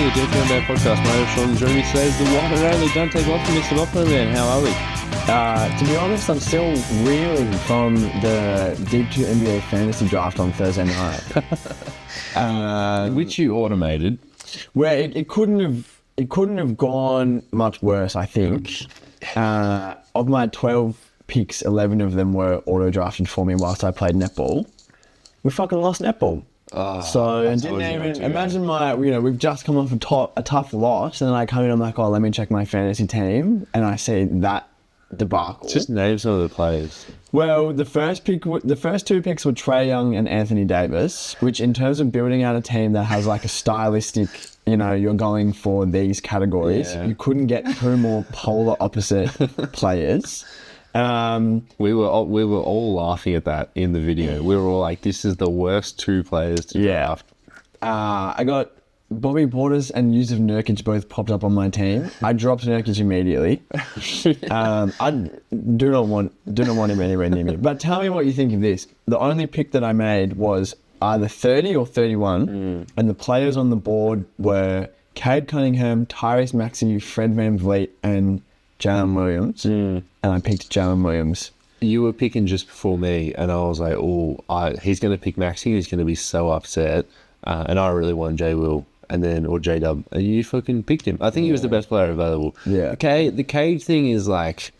the Deep Down Podcast. My name is Sean. Joining me today is the one and only Dante Goffin, Mr. Goffin, man. How are we? To be honest, I'm still reeling from the Deep 2 NBA fantasy draft on Thursday night. Which you automated. Where it couldn't have gone much worse, I think. Of my 12 picks, 11 of them were auto-drafted for me whilst I played netball. We fucking lost netball. And didn't even imagine we've just come off a tough loss, and then I come in, I'm like, let me check my fantasy team, and I see that debacle. Just name some of the players. Well, the first two picks were Trae Young and Anthony Davis, which in terms of building out a team that has like a stylistic, you're going for these categories, you couldn't get two more polar opposite players. We were all laughing at that in the video. We were all like, this is the worst two players to draft. I got Bobby Portis and Yusuf Nurkic both popped up on my team. I dropped Nurkic immediately. I do not want him anywhere near me. But tell me what you think of this. The only pick that I made was either 30 or 31, and the players on the board were Cade Cunningham, Tyrese Maxey, Fred VanVleet, and Jalen Williams. And I picked Jalen Williams. You were picking just before me, and I was like, he's going to pick Maxey. He's going to be so upset. And I really want J-Will. Or J-Dub, and you fucking picked him. I think he was the best player available. Yeah. Okay, the Cade thing is like,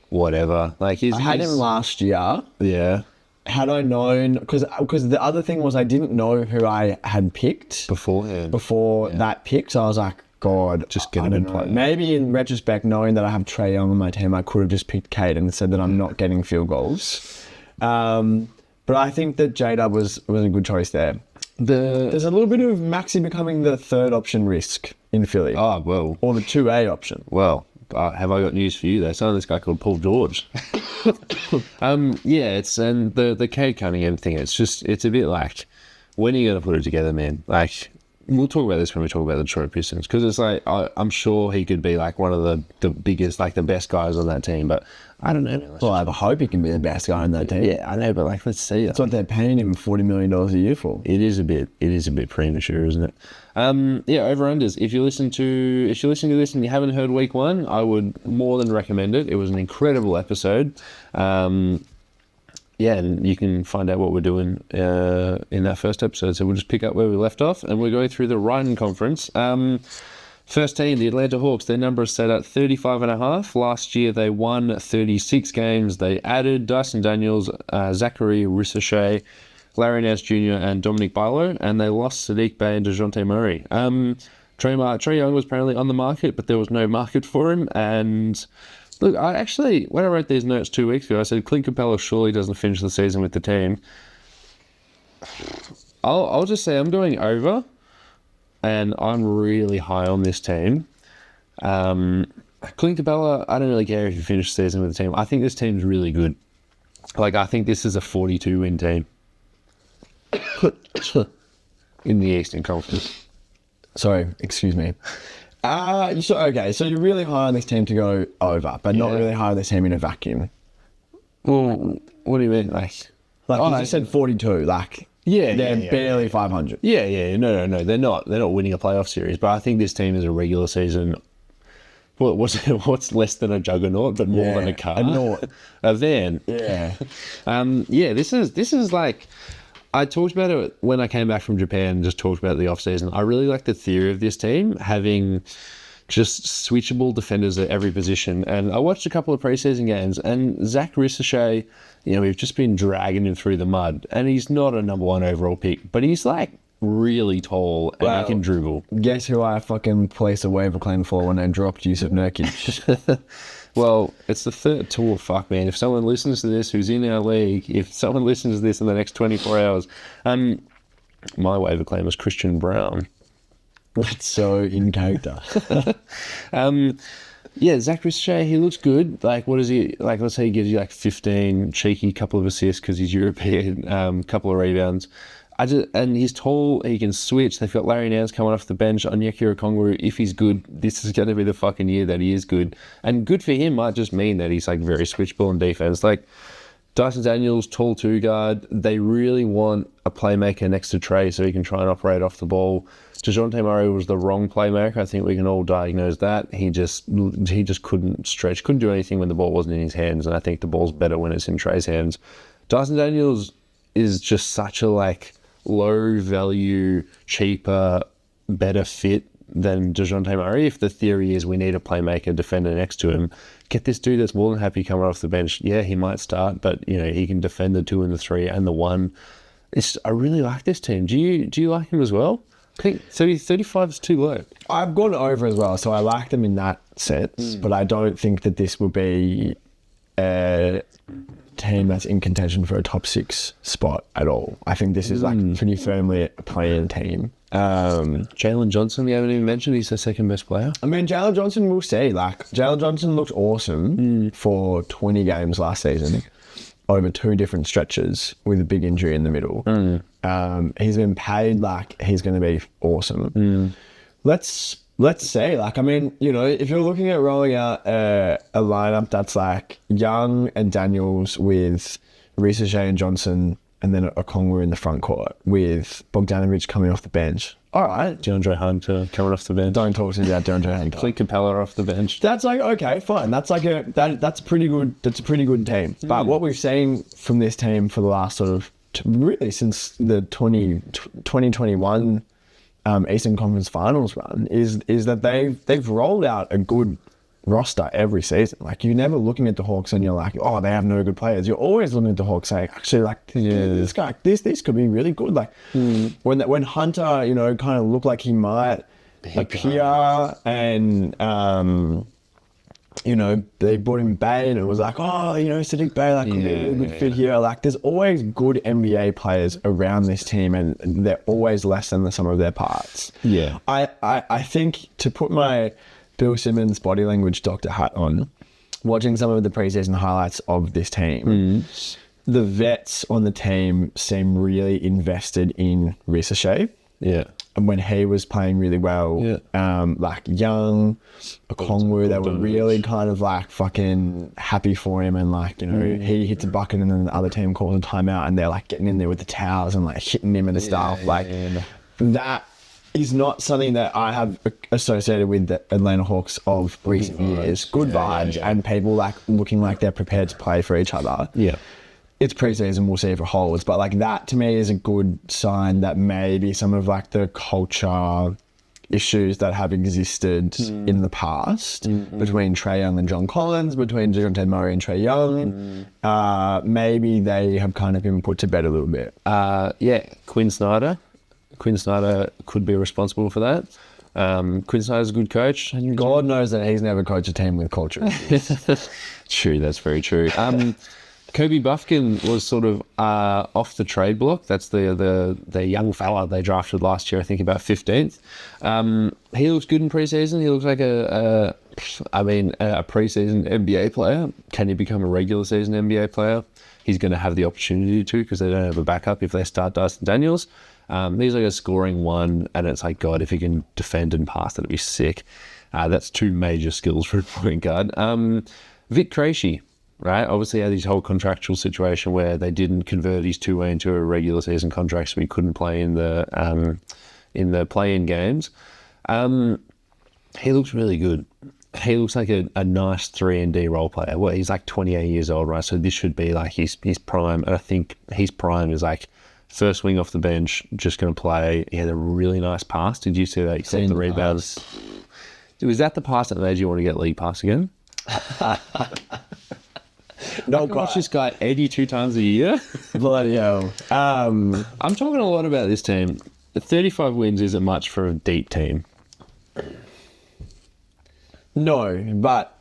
whatever. Like I had him last year. Yeah. Had I known, because the other thing was I didn't know who I had picked beforehand. Before that pick, so I was like, God, just get him in play. Maybe in retrospect, knowing that I have Trae Young on my team, I could have just picked Cade and said that I'm not getting field goals. But I think that J-Dub was a good choice there. There's a little bit of Maxey becoming the third option risk in Philly. Oh, well. Or the 2A option. Well, have I got news for you? They signed this guy called Paul George. And the Cade Cunningham thing, it's a bit like, when are you going to put it together, man? Like, we'll talk about this when we talk about the Detroit Pistons, because it's like, I'm sure he could be like one of the biggest, like the best guys on that team, but I don't know. Well, I hope he can be the best guy on that team. Yeah, I know, but like, let's see. That's what they're paying him $40 million a year for. It is a bit premature, isn't it? Over-unders. If you're listening to this and you haven't heard week one, I would more than recommend it. It was an incredible episode. And you can find out what we're doing in that first episode. So we'll just pick up where we left off, and we're going through the Ryan Conference. First team, the Atlanta Hawks, their number is set at 35.5. Last year, they won 36 games. They added Dyson Daniels, Zachary Ricochet, Larry Nance Jr., and Dominic Barlow, and they lost Sadiq Bey and DeJounte Murray. Trae Young was apparently on the market, but there was no market for him, and look, when I wrote these notes 2 weeks ago, I said Clint Capella surely doesn't finish the season with the team. I'll just say I'm going over, and I'm really high on this team. Clint Capella, I don't really care if you finish the season with the team. I think this team's really good. Like, I think this is a 42-win team in the Eastern Conference. Sorry, excuse me. So you're really high on this team to go over, but not really high on this team in a vacuum. Well, what do you mean? Like you said 42, they're barely 500. Yeah. No. They're not winning a playoff series, but I think this team is a regular season. What's less than a juggernaut, but more than a car? A van. Yeah. This is like, I talked about it when I came back from Japan and just talked about the offseason. I really like the theory of this team, having just switchable defenders at every position. And I watched a couple of preseason games, and Zach Ricochet, we've just been dragging him through the mud. And he's not a number one overall pick, but he's like really tall and he can dribble. Guess who I fucking placed a waiver claim for when I dropped Yusuf Nurkic? Well, it's the third tour. Fuck, man. If someone listens to this who's in our league, if someone listens to this in the next 24 hours, my waiver claim was Christian Brown. That's so in character. Zach Ricochet, he looks good. Like, what is he? Like, let's say he gives you like 15, cheeky, couple of assists because he's European, couple of rebounds. And he's tall, he can switch. They've got Larry Nance coming off the bench. Onyeka Okongwu, if he's good, this is going to be the fucking year that he is good. And good for him might just mean that he's like very switchable in defense. Like, Dyson Daniels, tall two guard. They really want a playmaker next to Trey so he can try and operate off the ball. DeJounte Murray was the wrong playmaker. I think we can all diagnose that. He just couldn't stretch, couldn't do anything when the ball wasn't in his hands, and I think the ball's better when it's in Trey's hands. Dyson Daniels is just such a low value, cheaper, better fit than DeJounte Murray. If the theory is we need a playmaker defender next to him, get this dude that's more than happy coming off the bench. Yeah, he might start, but he can defend the 2 and the 3 and the 1. I really like this team. Do you like him as well? I think 35 is too low. I've gone over as well, so I like them in that sense, but I don't think that this will be a team that's in contention for a top 6 spot at all. I think this is pretty firmly a play-in team. Jalen Johnson, we haven't even mentioned. He's the second best player. I mean, Jalen Johnson, we'll see. Jalen Johnson looked awesome for 20 games last season over 2 different stretches with a big injury in the middle. He's been paid like he's going to be awesome. Let's say, if you're looking at rolling out a lineup that's Young and Daniels with Ricochet and Johnson, and then Okongwu in the front court with Bogdanovic coming off the bench. All right. DeAndre Hunter coming off the bench. Don't talk to me about DeAndre Hunter. Clint Capella off the bench. That's okay, fine. That's that's pretty good. That's a pretty good team. But what we've seen from this team for the last really since the 2021 Eastern Conference Finals run is that they've rolled out a good roster every season. You're never looking at the Hawks and you're like, oh, they have no good players. You're always looking at the Hawks saying, actually, this guy, this could be really good. When Hunter, kind of looked like he might appear, and they brought him Bay, and it was Sadiq Bay could be a really good fit here. There's always good NBA players around this team, and they're always less than the sum of their parts. Yeah, I think, to put my Bill Simmons body language doctor hat on, watching some of the preseason highlights of this team, the vets on the team seem really invested in Ricochet. Yeah. And when he was playing really well, Young, Okongwu, they were really kind of fucking happy for him, and he hits a bucket and then the other team calls a timeout and they're getting in there with the towels and hitting him and stuff. That is not something that I have associated with the Atlanta Hawks of recent years. Good vibes and people looking like they're prepared to play for each other. Yeah. It's preseason, we'll see if it holds. But that to me is a good sign that maybe some of the culture issues that have existed in the past between Trae Young and John Collins, between DeJounte Murray and Trae Young, maybe they have kind of been put to bed a little bit. Quinn Snyder. Quinn Snyder could be responsible for that. Quinn Snyder's a good coach. God knows that he's never coached a team with culture. True, that's very true. Kobe Buffkin was sort of off the trade block. That's the young fella they drafted last year, I think about 15th. He looks good in preseason. He looks like a preseason NBA player. Can he become a regular season NBA player? He's going to have the opportunity to, because they don't have a backup if they start Dyson Daniels. He's a scoring one, and it's God, if he can defend and pass, that'd be sick. That's 2 major skills for a point guard. Vic Krejci, right? Obviously had his whole contractual situation where they didn't convert his 2-way into a regular season contract, so he couldn't play in the play-in games. He looks really good. He looks like a nice 3-and-D role player. Well, he's 28 years old, right? So this should be his prime. And I think his prime is first wing off the bench, just going to play. He had a really nice pass. Did you see that? He caught the rebounds. Was that the pass that made you want to get league pass again? Not quite. Watch this guy 82 times a year. Bloody hell. I'm talking a lot about this team. 35 wins isn't much for a deep team. No, but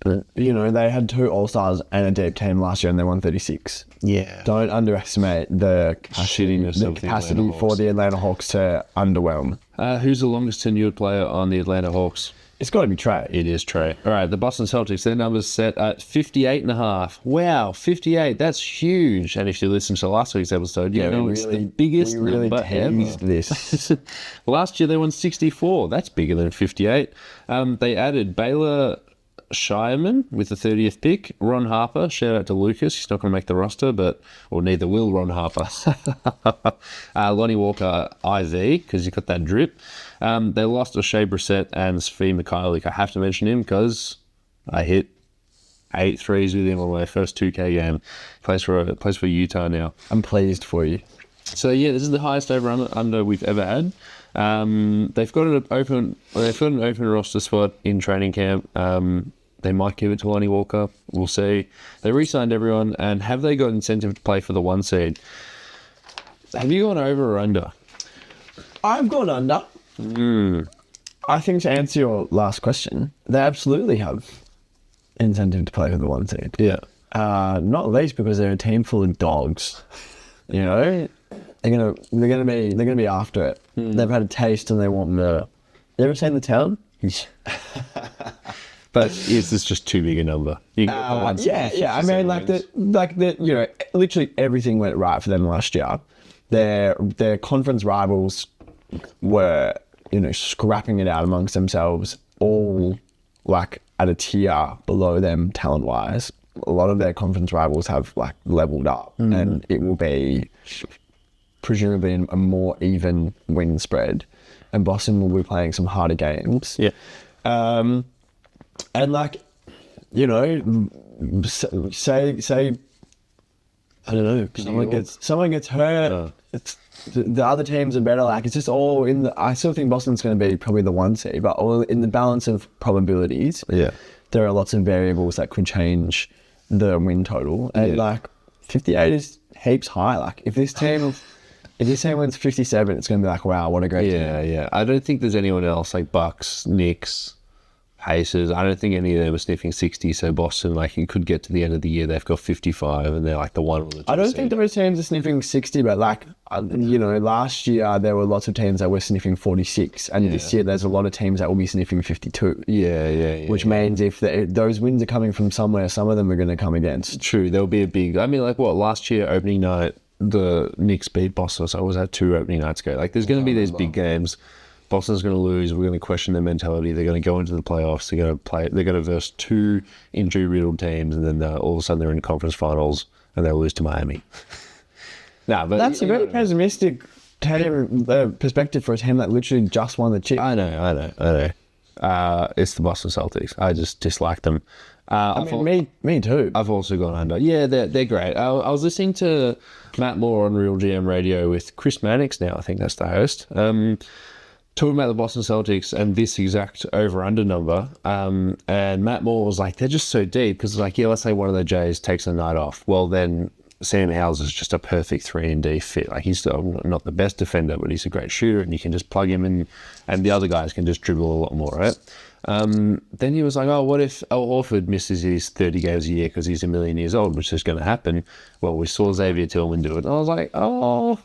they had 2 All-Stars and a deep team last year and they won 36. Yeah. Don't underestimate the capacity for the Atlanta Hawks to underwhelm. Who's the longest tenured player on the Atlanta Hawks? It's got to be Trae. It is Trae. All right, the Boston Celtics, their number's set at 58.5. Wow, 58. That's huge. And if you listen to last week's episode, it's the biggest number ever. This. Last year they won 64. That's bigger than 58. They added Baylor Shireman with the 30th pick. Ron Harper, shout out to Lucas. He's not going to make the roster, or neither will Ron Harper. Lonnie Walker, IV, because he got that drip. They lost O'Shea Brissett and Svi Mikhailiuk. I have to mention him because I hit 8 threes with him on my first 2K game. Plays for Utah now. I'm pleased for you. So yeah, this is the highest over under we've ever had. They've got an open roster spot in training camp. They might give it to Lonnie Walker. We'll see. They re-signed everyone, and have they got incentive to play for the 1 seed? Have you gone over or under? I've gone under. I think to answer your last question, they absolutely have incentive to play for the 1 seed. Yeah. Not least because they're a team full of dogs. You know, they're gonna be after it. They've had a taste and they want murder. You ever seen The Town? But is this just too big a number? Yeah. I mean, you know, literally everything went right for them last year. Their conference rivals were, you know, scrapping it out amongst themselves, all like at a tier below them talent wise. A lot of their conference rivals have like leveled up, and it will be presumably a more even win spread, and Boston will be playing some harder games. Yeah. And like, you know, say I don't know, someone gets hurt. It's the other teams are better. Like, it's just all in the. I still think Boston's going to be probably the 1 seed, but all in the balance of probabilities. Yeah. There are lots of variables that could change the win total, and like 58 is heaps high. Like, if this team wins 57, it's going to be like, wow, what a great team. Yeah. I don't think there's anyone else like Bucks, Knicks, Pacers. I don't think any of them are sniffing 60. So Boston, like, it could get to the end of the year, they've got 55, and they're like the 1 or the 2. I don't think those teams are sniffing 60, but like, you know, last year there were lots of teams that were sniffing 46, and this year there's a lot of teams that will be sniffing 52. Yeah. Which means if those wins are coming from somewhere, some of them are going to come against. True, there'll be a big. I mean, like what last year opening night, the Knicks beat Boston. So I was at 2 opening nights ago. Like, there's going to be these big games. Boston's going to lose. We're going to question their mentality. They're going to go into the playoffs. They're going to play. They're going to verse 2 injury-riddled teams, and then all of a sudden they're in conference finals and they'll lose to Miami. But that's a very pessimistic perspective for a team that literally just won the chip. I know. It's the Boston Celtics. I just dislike them. Me too. I've also gone under. Yeah, they're great. I was listening to Matt Moore on Real GM Radio with Chris Mannix now. I think that's the host. Talking about the Boston Celtics and this exact over-under number, and Matt Moore was like, they're just so deep, because like, yeah, let's say one of the Jays takes a night off. Well, then Sam Howes is just a perfect 3-and-D fit. Like, he's still not the best defender, but he's a great shooter, and you can just plug him in, and the other guys can just dribble a lot more, right? Then he was like, oh, what if Al Horford misses his 30 games a year because he's a million years old, which is going to happen? Well, we saw Xavier Tillman do it. And I was like, oh...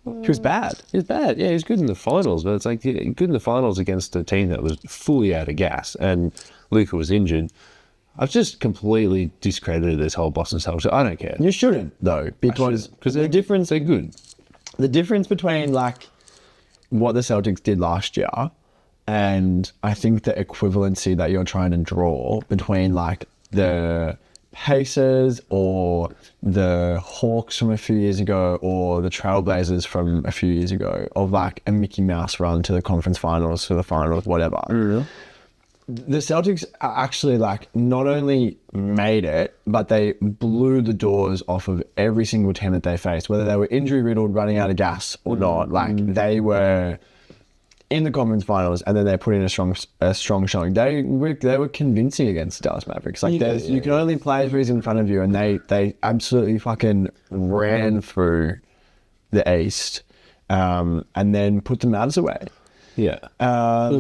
He was bad. He's bad. Yeah, he's good in the finals, but it's like good in the finals against a team that was fully out of gas, and Luka was injured. I've just completely discredited this whole Boston Celtics. I don't care. You shouldn't, though, because they're good. The difference between like what the Celtics did last year, and I think the equivalency that you're trying to draw between like the Pacers or the Hawks from a few years ago or the Trailblazers from a few years ago, of like a Mickey Mouse run to the conference finals, to the finals, whatever. Mm-hmm. The Celtics actually like not only made it, but they blew the doors off of every single team that they faced, whether they were injury riddled, running out of gas or not. Like, they were in the conference finals, and then they put in a strong showing. They were convincing against the Dallas Mavericks. Like, you can only play who's in front of you, and they absolutely fucking ran through the East, and then put the Mavs away. Yeah. I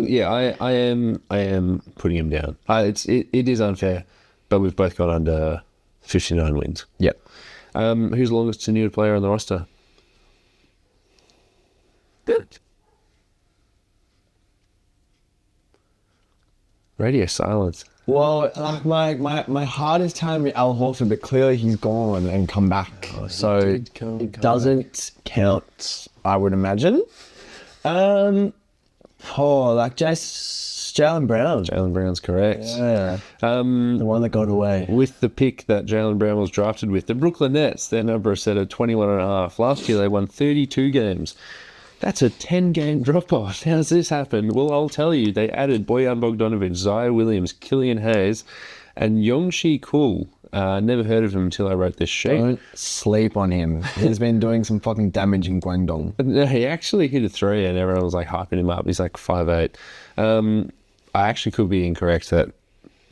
am putting him down. It is unfair, but we've both got under 59 wins. Yep. Who's the longest tenured player on the roster? Good. Radio silence. Well, like my heart is telling me Al Horford, but clearly he's gone and come back, so it doesn't count, I would imagine. Like It's Jaylen Brown. Jaylen Brown's correct. Yeah. The one that got away. With the pick that Jaylen Brown was drafted with, the Brooklyn Nets, their number is set at 21.5. Last year they won 32 games. That's a 10-game drop-off. How does this happen? Well, I'll tell you. They added Bojan Bogdanovic, Zaya Williams, Killian Hayes, and Yongshi Kul. Never heard of him until I wrote this sheet. Don't sleep on him. He's been doing some fucking damage in Guangdong. But no, he actually hit a three, and everyone was like hyping him up. He's like 5'8". I actually could be incorrect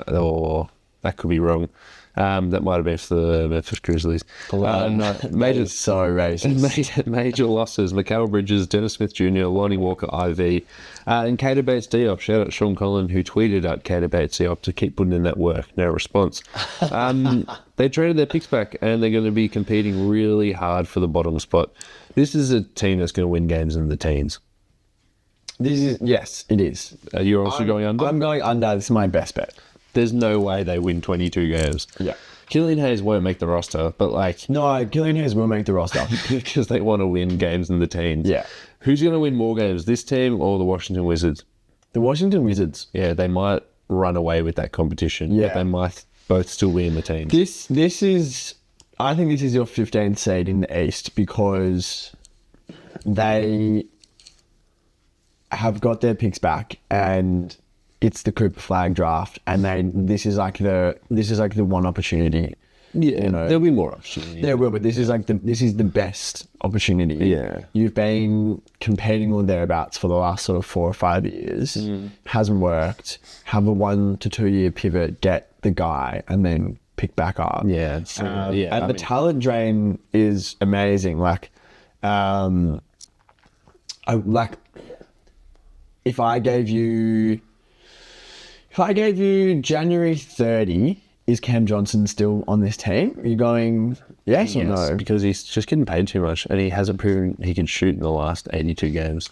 or that could be wrong. That might have been for the Memphis Grizzlies. Major so racist. Major losses: Mikal Bridges, Dennis Smith Jr., Lonnie Walker, IV, and Kato Bates Diop. Shout out Sean Collin, who tweeted at Kato Bates Diop to keep putting in that work. No response. They traded their picks back, and they're going to be competing really hard for the bottom spot. This is a team that's going to win games in the teens. Yes, it is. You're also going under? I'm going under. This is my best bet. There's no way they win 22 games. Yeah. Killian Hayes won't make the roster, but No, Killian Hayes will make the roster. because they want to win games in the teens. Yeah. Who's going to win more games, this team or the Washington Wizards? The Washington Wizards. Yeah, they might run away with that competition. Yeah. But they might both still win the teams. This is, I think this is your 15th seed in the East because they have got their picks back and it's the Cooper Flag draft, and this is like the one opportunity. Yeah, you know, there'll be more opportunity. There will, but this is the best opportunity. Yeah. You've been competing or thereabouts for the last sort of 4 or 5 years. Hasn't worked. Have a 1 to 2 year pivot, get the guy, and then pick back up. Yeah, and the talent drain is amazing. If I gave you January 30, is Cam Johnson still on this team? Are you going yes or no? Because he's just getting paid too much, and he hasn't proven he can shoot in the last 82 games.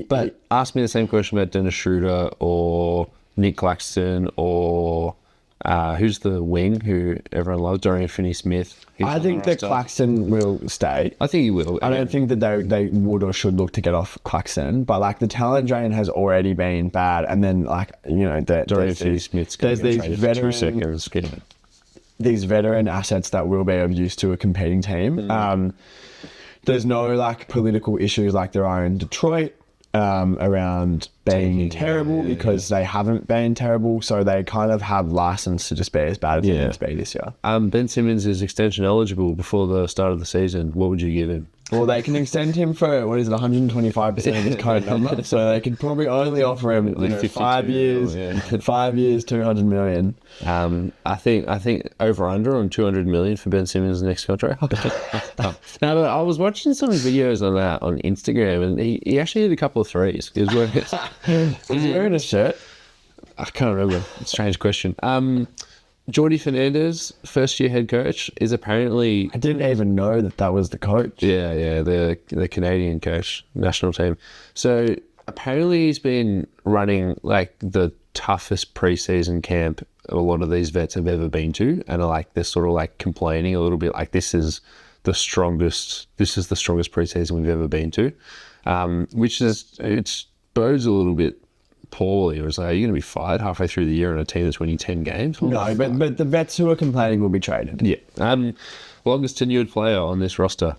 But ask me the same question about Dennis Schroeder or Nick Claxton or who's the wing who everyone loves, Dorian Finney-Smith. I think that Claxton will stay. I think he will. I don't think that they would or should look to get off Claxton, but the talent drain has already been bad, and then Dorian Finney-Smith's there's these veteran 2 seconds. These veteran assets that will be of use to a competing team. There's no political issues like there are in Detroit around being terrible because they haven't been terrible, so they kind of have license to just be as bad as they can be this year. Ben Simmons is extension eligible before the start of the season. What would you give him? Well, they can extend him for 125% of his code number, so they could probably only offer him 5 years, 5 years, 200 million. I think over under on 200 million for Ben Simmons' next contract. Now, I was watching some videos on that on Instagram, and he actually hit a couple of threes. He was wearing a shirt. I can't remember. Strange question. Jordi Fernandez, first-year head coach, is apparently... I didn't even know that was the coach. Yeah, the Canadian coach, national team. So apparently he's been running the toughest preseason camp a lot of these vets have ever been to, and they're sort of complaining a little bit this is the strongest preseason we've ever been to, which is it bodes a little bit poorly. It was you're going to be fired halfway through the year on a team that's winning 10 games. No, but the vets who are complaining will be traded. Yeah. Longest tenured player on this roster.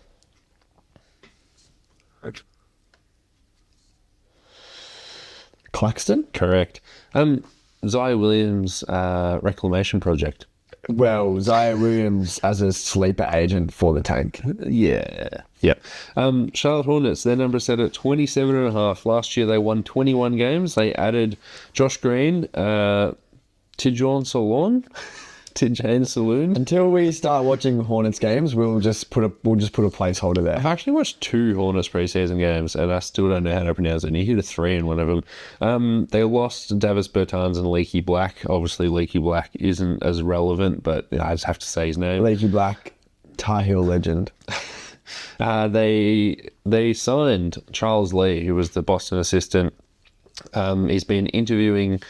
Claxton? Correct. Zaya Williams reclamation project. Well, Zaya Williams as a sleeper agent for the tank. Yeah. Yep. Charlotte Hornets, their number set at 27.5. Last year they won 21 games. They added Josh Green, Tidjane Saloon. Until we start watching Hornets games, we'll just put a placeholder there. I've actually watched 2 Hornets preseason games, and I still don't know how to pronounce it. And he hit a 3 in one of them. They lost Davis Bertans and Leaky Black. Obviously, Leaky Black isn't as relevant, but I just have to say his name. Leaky Black, Tar Heel legend. They signed Charles Lee, who was the Boston assistant. He's been interviewing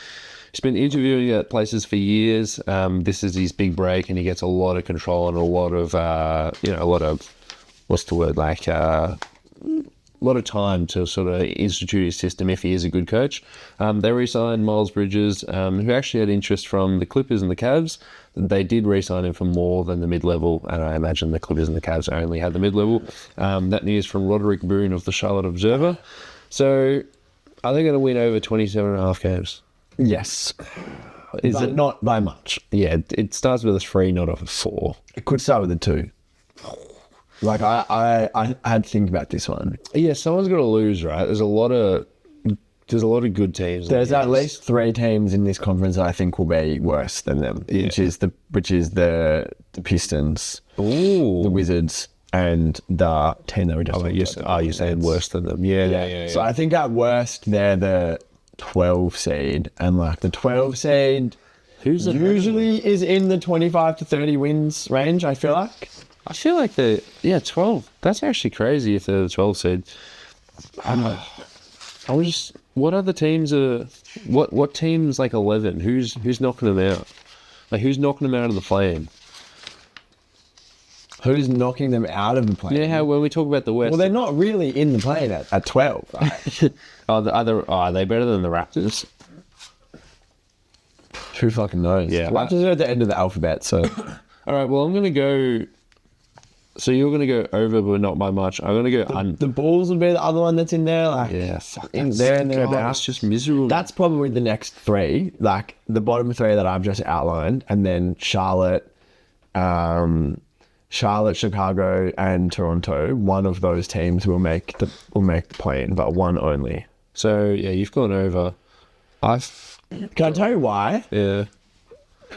at places for years. This is his big break, and he gets a lot of control and a lot of what's the word, lot of time to sort of institute his system if he is a good coach. They re-signed Miles Bridges, who actually had interest from the Clippers and the Cavs. They did re-sign him for more than the mid-level, and I imagine the Clippers and the Cavs only had the mid-level. That news from Roderick Boone of the Charlotte Observer. So are they going to win over 27.5 games? Yes. Is But it not by much. Yeah, it starts with a 3, not a 4. It could start with a 2. Like, I had to think about this one. Yeah, someone's got to lose, right? There's a lot of good teams. There's at least 3 teams in this conference that I think will be worse than them, which is the Pistons, the Wizards, and the team that we just. You're saying worse than them? Yeah. So I think at worst they're the 12 seed, and like the 12 seed usually is in the 25 to 30 wins range. I feel like 12. That's actually crazy if they're the 12 seed. I don't know. What other teams are? What teams like 11? Who's knocking them out? Like who's knocking them out of the play-in? Who's knocking them out of the play? Yeah, when we talk about the West, well, they're not really in the play-in at 12. Right? Are they better than the Raptors? Who fucking knows? Yeah, Raptors are at the end of the alphabet, so. All right, well, I'm gonna go. So you're going to go over, but not by much. I'm going to go The Bulls would be the other one that's in there. Like, yeah, fuck. That's just miserable. That's probably the next 3. Like, the bottom 3 that I've just outlined. And then Charlotte, Chicago, and Toronto. One of those teams will make the play-in, but one only. So, yeah, you've gone over. Can I tell you why? Yeah.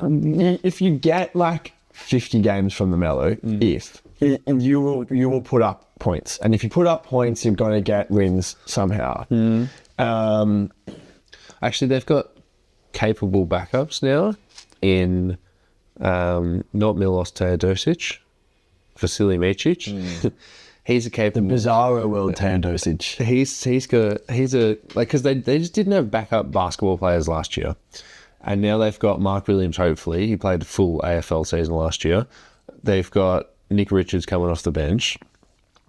If you get, like, 50 games from the Melo, you will put up points, and if you put up points, you're going to get wins somehow. Actually, they've got capable backups now in not Milos Teodosic, Vasily Micic. He's a capable. The bizarro world Teodosic. Because they just didn't have backup basketball players last year. And now they've got Mark Williams, hopefully. He played the full AFL season last year. They've got Nick Richards coming off the bench.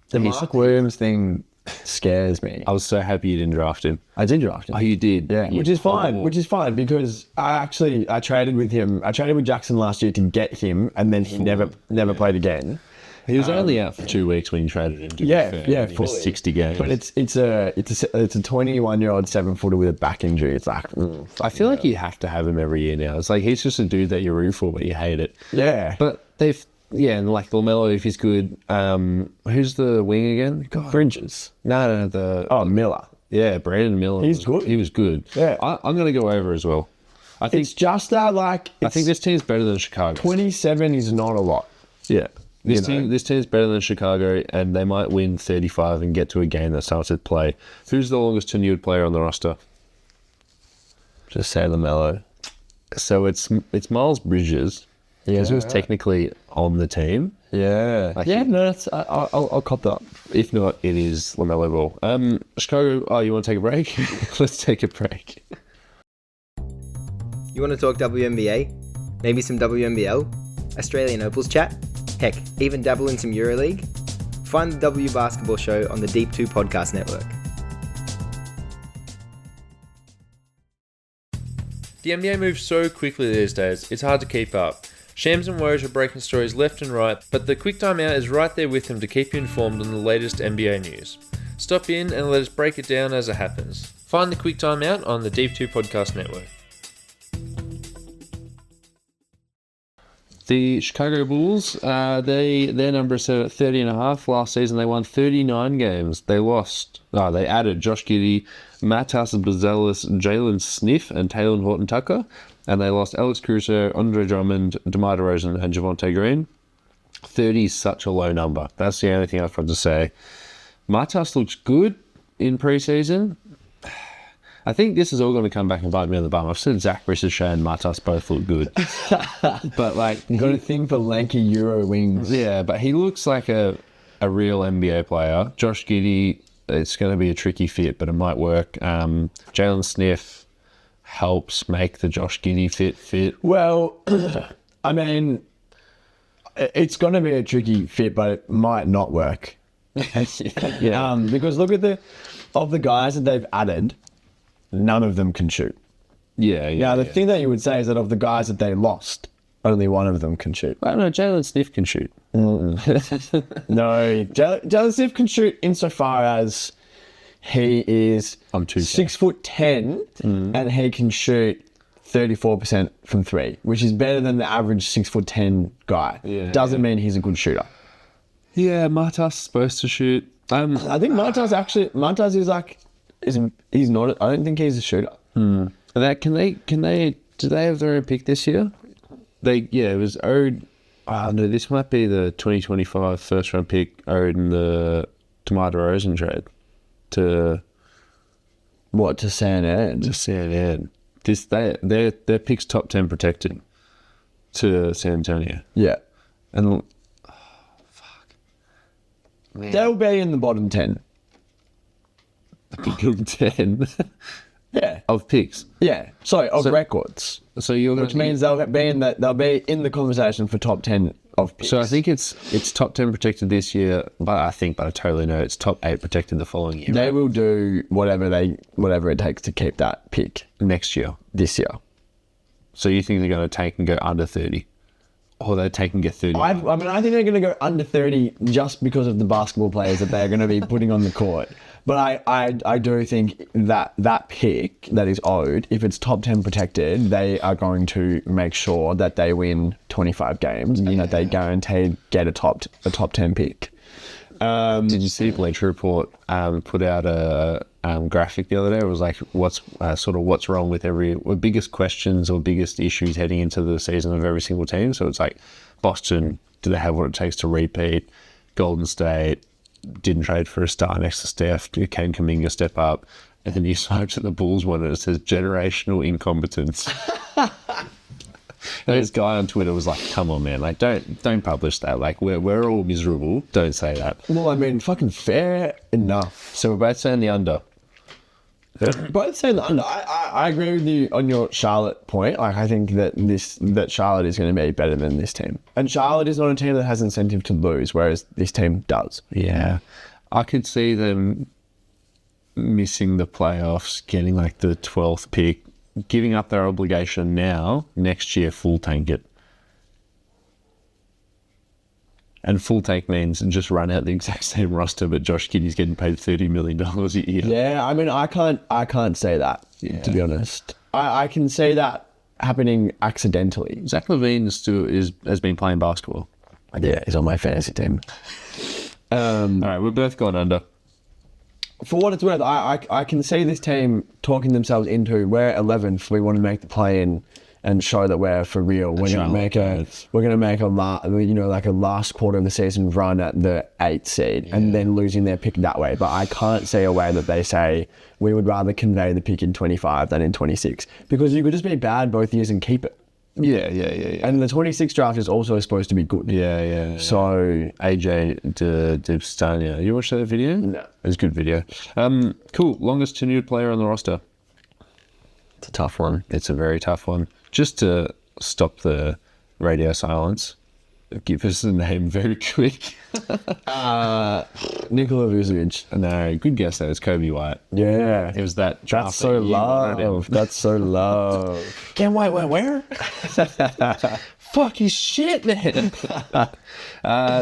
The Mark Williams thing scares me. I was so happy you didn't draft him. I did draft him. Oh, you did? Yeah, which is fine because I traded with him. I traded with Jackson last year to get him, and then he never played again. He was only out for 2 weeks when you traded him. For 60 games. But it's a 21-year-old 7-footer with a back injury. It's like I feel like you have to have him every year now. It's like he's just a dude that you root for, but you hate it. Yeah. But and like LaMelo, if he's good, who's the wing again? God. Bridges. No, Miller. Yeah, Brandon Miller. He's good. He was good. Yeah. I'm going to go over as well. I think it's just that I think this team's better than Chicago. 27 is not a lot. Yeah. This team's better than Chicago, and they might win 35 and get to a game that starts at play. Who's the longest tenured player on the roster? Just say LaMelo. So it's Miles Bridges. Yeah, he was technically on the team. Yeah. I'll cop that. If not, it is LaMelo Ball. Chicago, you want to take a break? Let's take a break. You want to talk WNBA? Maybe some WNBL? Australian Opals chat? Heck, even dabble in some EuroLeague? Find the W Basketball Show on the Deep 2 Podcast Network. The NBA moves so quickly these days, it's hard to keep up. Shams and Woj are breaking stories left and right, but the Quick Time Out is right there with them to keep you informed on the latest NBA news. Stop in and let us break it down as it happens. Find the Quick Time Out on the Deep 2 Podcast Network. The Chicago Bulls, their number is set at 30.5. Last season they won 39 games. They added Josh Giddey, Matas Bazelis, Jalen Sniff, and Taylor Horton-Tucker. And they lost Alex Caruso, Andre Drummond, DeMar DeRozan, and Javonte Green. 30 is such a low number. That's the only thing I've got to say. Matas looks good in preseason. I think this is all going to come back and bite me on the bum. I've said Zach Ricochet and Matas both look good. But like, you've got a thing for lanky Euro wings. Yeah, but he looks like a real NBA player. Josh Giddey, it's going to be a tricky fit, but it might work. Jalen Sniff helps make the Josh Giddey fit. Well, I mean, it's going to be a tricky fit, but it might not work. Yeah. Because look at of the guys that they've added, none of them can shoot. Yeah. Now, the thing that you would say is that of the guys that they lost, only one of them can shoot. I don't know. Jalen Smith can shoot. No, Jalen Smith can shoot insofar as he is I'm 2K. 6'10", and he can shoot 34% from three, which is better than the average 6'10" guy. Yeah, Doesn't mean he's a good shooter. Yeah, Martas is supposed to shoot. I think Martas is like, he's not. I don't think he's a shooter. That do they have their own pick this year? It was owed. Oh no, this might be the 2025 first round pick owed in the DeMar DeRozan trade to What, to San Ed? San Ed. Their pick's top 10 protected to San Antonio, Yeah. and They'll be in the bottom 10. the bottom 10 Yeah. of picks. Yeah. Sorry, of records. So you're Which means they'll be in the conversation for top 10 of picks. So I think it's top 10 protected this year, but I totally know it's top 8 protected the following year. They will do whatever it takes to keep that pick Next year. this year. So you think they're going to take and go under 30? Or they take and get 30? I think they're going to go under 30 just because of the basketball players that they're going to be putting on the court. But I do think that pick that is owed, if it's top 10 protected, they are going to make sure that they win 25 games. You know, they guaranteed get a top 10 pick. Did you see Bleacher Report put out a graphic the other day? It was like what's wrong with biggest questions or biggest issues heading into the season of every single team. So it's like Boston, do they have what it takes to repeat? Golden State didn't trade for a star next to Steph. Can Kuminga step up? And then you swipe to the Bulls one and it says generational incompetence. And this guy on Twitter was like, "Come on, man! Like, don't publish that. Like, we're all miserable. Don't say that." Well, I mean, fucking fair enough. So we're both saying the under. Both say the under. I agree with you on your Charlotte point. Like, I think that Charlotte is going to be better than this team, and Charlotte is not a team that has incentive to lose, whereas this team does. Yeah, I could see them missing the playoffs, getting like the 12th pick, giving up their obligation now. Next year, full tank it. And full tank means just run out the exact same roster, but Josh Giddey's getting paid $30 million a year. Yeah, I mean, I can't say that, to be honest. I can say that happening accidentally. Zach LaVine has been playing basketball. Yeah, he's on my fantasy team. All right, we're both going under. For what it's worth, I can see this team talking themselves into, we're 11th, we want to make the play-in and show that we're for real. We're going to make a last quarter of the season run at the 8th seed and then losing their pick that way. But I can't see a way that they say we would rather convey the pick in 25 than in 26, because you could just be bad both years and keep it. Yeah. And the 26 draft is also supposed to be good. Yeah. So AJ Debstania. You watched that video? No. It was a good video. Cool. Longest tenured player on the roster. it's a tough one. It's a very tough one. Just to stop the radio silence, give us the name very quick. Nikola Vucevic. No, good guess though. It's Kobe White. Yeah. It was that. That's so love. That's so love. Can't wait. Where? Fuck his shit, man.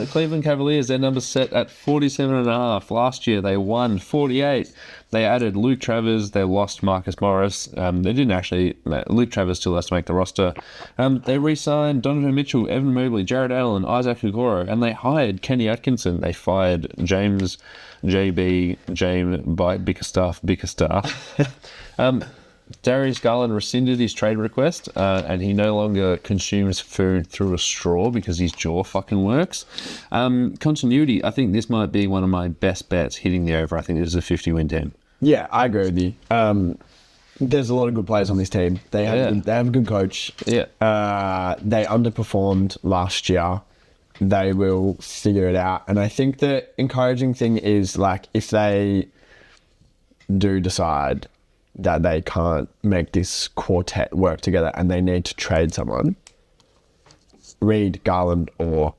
Cleveland Cavaliers, their numbers set at 47.5. Last year they won 48. They added Luke Travers. They lost Marcus Morris. They didn't actually. Luke Travers still has to make the roster. They re-signed Donovan Mitchell, Evan Mobley, Jared Allen, Isaac Okoro, and they hired Kenny Atkinson. They fired James Bickerstaff. Darius Garland rescinded his trade request, and he no longer consumes food through a straw because his jaw fucking works. Continuity, I think this might be one of my best bets hitting the over. I think this is a 50-win team. Yeah, I agree with you. There's a lot of good players on this team. They have a good coach. Yeah. They underperformed last year. They will figure it out. And I think the encouraging thing is, like, if they do decide that they can't make this quartet work together and they need to trade someone, Reed, Garland, or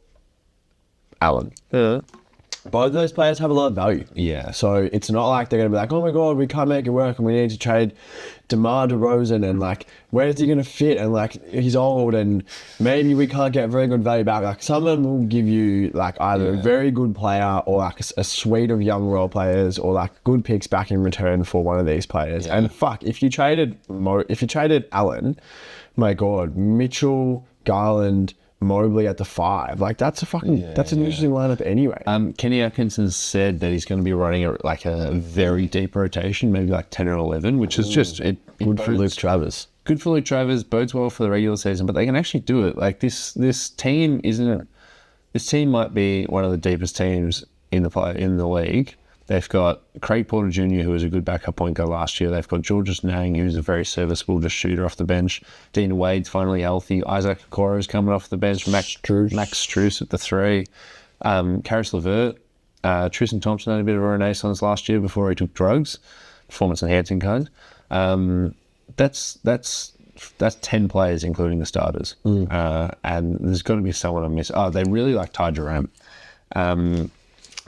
Allen. both of those players have a lot of value. Yeah. So it's not like they're going to be like, oh my God, we can't make it work and we need to trade DeMar DeRozan and like, where's he going to fit? And like, he's old and maybe we can't get very good value back. Like someone will give you like either a very good player or like a suite of young role players or like good picks back in return for one of these players. And fuck, if you traded Allen, my God, Mitchell, Garland, Mobley at the 5. Like that's a fucking that's an interesting lineup anyway. Kenny Atkinson said that he's going to be running a very deep rotation, maybe like 10 or 11, which is just Good for Luke Travers. Good for Luke Travers, bodes well for the regular season, but they can actually do it. Like this team this team might be one of the deepest teams in the league. They've got Craig Porter Jr., who was a good backup point guard last year. They've got Georges Nang, who's a very serviceable just shooter off the bench. Dean Wade's finally healthy. Isaac Okoro's coming off the bench. Max Strus at the 3. Karis LeVert. Tristan Thompson had a bit of a renaissance last year before he took drugs. Performance enhancing kind. That's 10 players, including the starters. And there's got to be someone I miss. Oh, they really like Ty Jerome.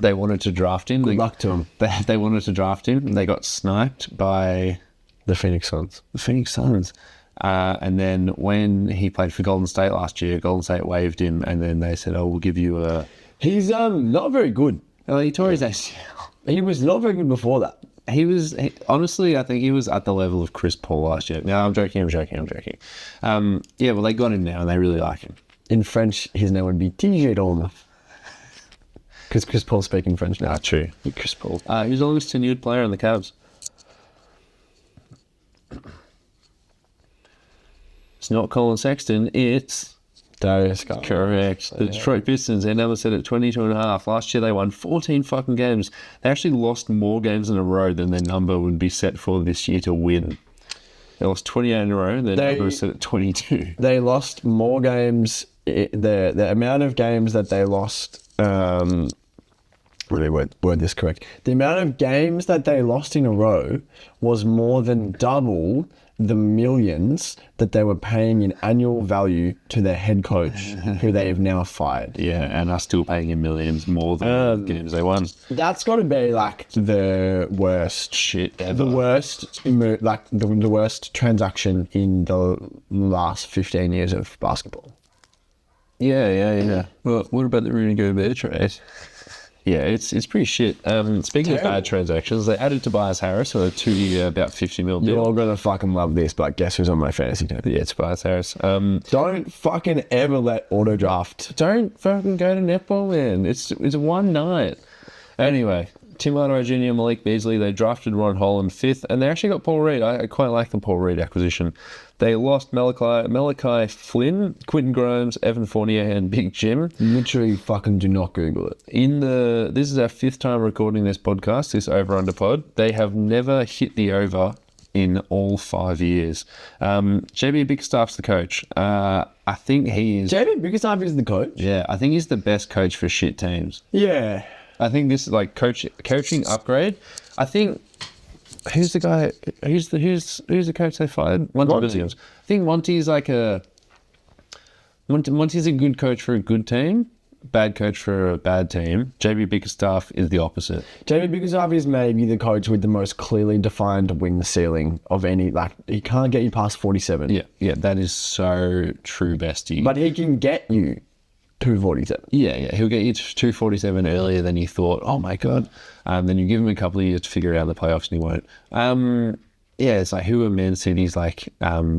They wanted to draft him. Good luck to him. They wanted to draft him. They got sniped by The Phoenix Suns. And then when he played for Golden State last year, Golden State waived him, and then they said, "Oh, we'll give you a." He's not very good. Oh, he tore his ACL. He was not very good before that. Honestly, I think he was at the level of Chris Paul last year. No, I'm joking. Yeah, well, they got him now, and they really like him. In French, his name would be TJ Dolma. Because Chris Paul's speaking French now. True. Chris Paul. He's the longest tenured player in the Cavs. It's not Colin Sexton, it's Darius Garland. Correct. The Detroit Pistons, their number set at 22.5. Last year they won 14 fucking games. They actually lost more games in a row than their number would be set for this year to win. They lost 28 in a row, and their number was set at 22. They lost more games. The amount of games that they lost... really word this correct. The amount of games that they lost in a row was more than double the millions that they were paying in annual value to their head coach, who they have now fired. Yeah, and are still paying him millions more than the games they won. That's got to be like the worst shit ever. The worst transaction in the last 15 years of basketball. Yeah. Well, what about the Rudy Gobert trade? Yeah, it's pretty shit. Speaking of bad transactions, they added Tobias Harris for a 2-year, about $50 million deal. You're all going to fucking love this, but guess who's on my fantasy team? Yeah, Tobias Harris. Don't fucking ever let auto draft. Don't fucking go to netball, man. It's one night. Anyway, Tim Hardaway Jr., Malik Beasley, they drafted Ron Holland 5th, and they actually got Paul Reed. I quite like the Paul Reed acquisition. They lost Malachi Flynn, Quentin Grimes, Evan Fournier, and Big Jim. Literally fucking do not Google it. This is our 5th time recording this podcast, this over-under pod. They have never hit the over in all 5 years. JB Bickerstaff's the coach. I think he is... JB Bickerstaff is the coach? Yeah, I think he's the best coach for shit teams. Yeah. I think this is like coaching upgrade. I think... Who's the guy? Who's the coach they fired? Monty Williams. I think Monty's Monty's a good coach for a good team, bad coach for a bad team. JB Bickerstaff is the opposite. JB Bickerstaff is maybe the coach with the most clearly defined win ceiling of any. Like he can't get you past 47. Yeah, that is so true, bestie. But he can get you 247. Yeah, he'll get you to 247 earlier than you thought. Oh my god! Then you give him a couple of years to figure out the playoffs, and he won't. It's like who are Man City's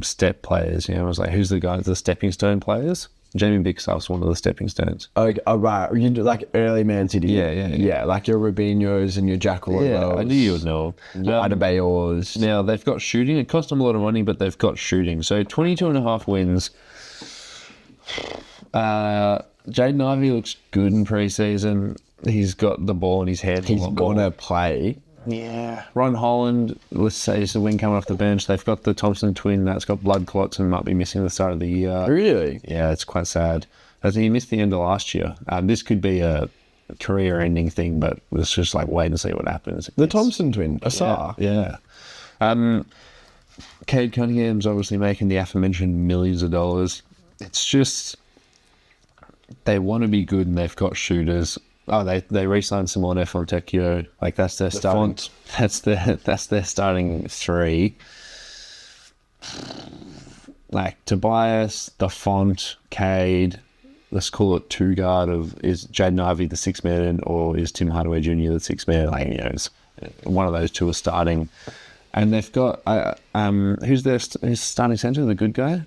step players? You know, I was like, who's the stepping stone players? Jamie Bickerstaff's one of the stepping stones. Okay, right. You do like early Man City. Yeah. Like your Rubinhos and your Jack I knew you would know. Adebayors. Now they've got shooting. It cost them a lot of money, but they've got shooting. So 22.5 wins. Jaden Ivey looks good in preseason. He's got the ball in his hand. He's gonna play. Yeah. Ron Holland, let's say, is the wing coming off the bench. They've got the Thompson twin that's got blood clots and might be missing the start of the year. Really? Yeah, it's quite sad. I think he missed the end of last year. This could be a career-ending thing, but let's just wait and see what happens. The Thompson twin, Asar. Yeah. Cade Cunningham's obviously making the aforementioned millions of dollars. It's just they want to be good and they've got shooters. Oh, they re-signed Simone Fontecchio. Like that's their starting. Font. That's their starting three. Like Tobias, the Font, Cade. Let's call it two guard of is Jaden Ivey the 6 man or is Tim Hardaway Jr. the 6 man? Like it's one of those two are starting, and they've got who's their starting center? The good guy,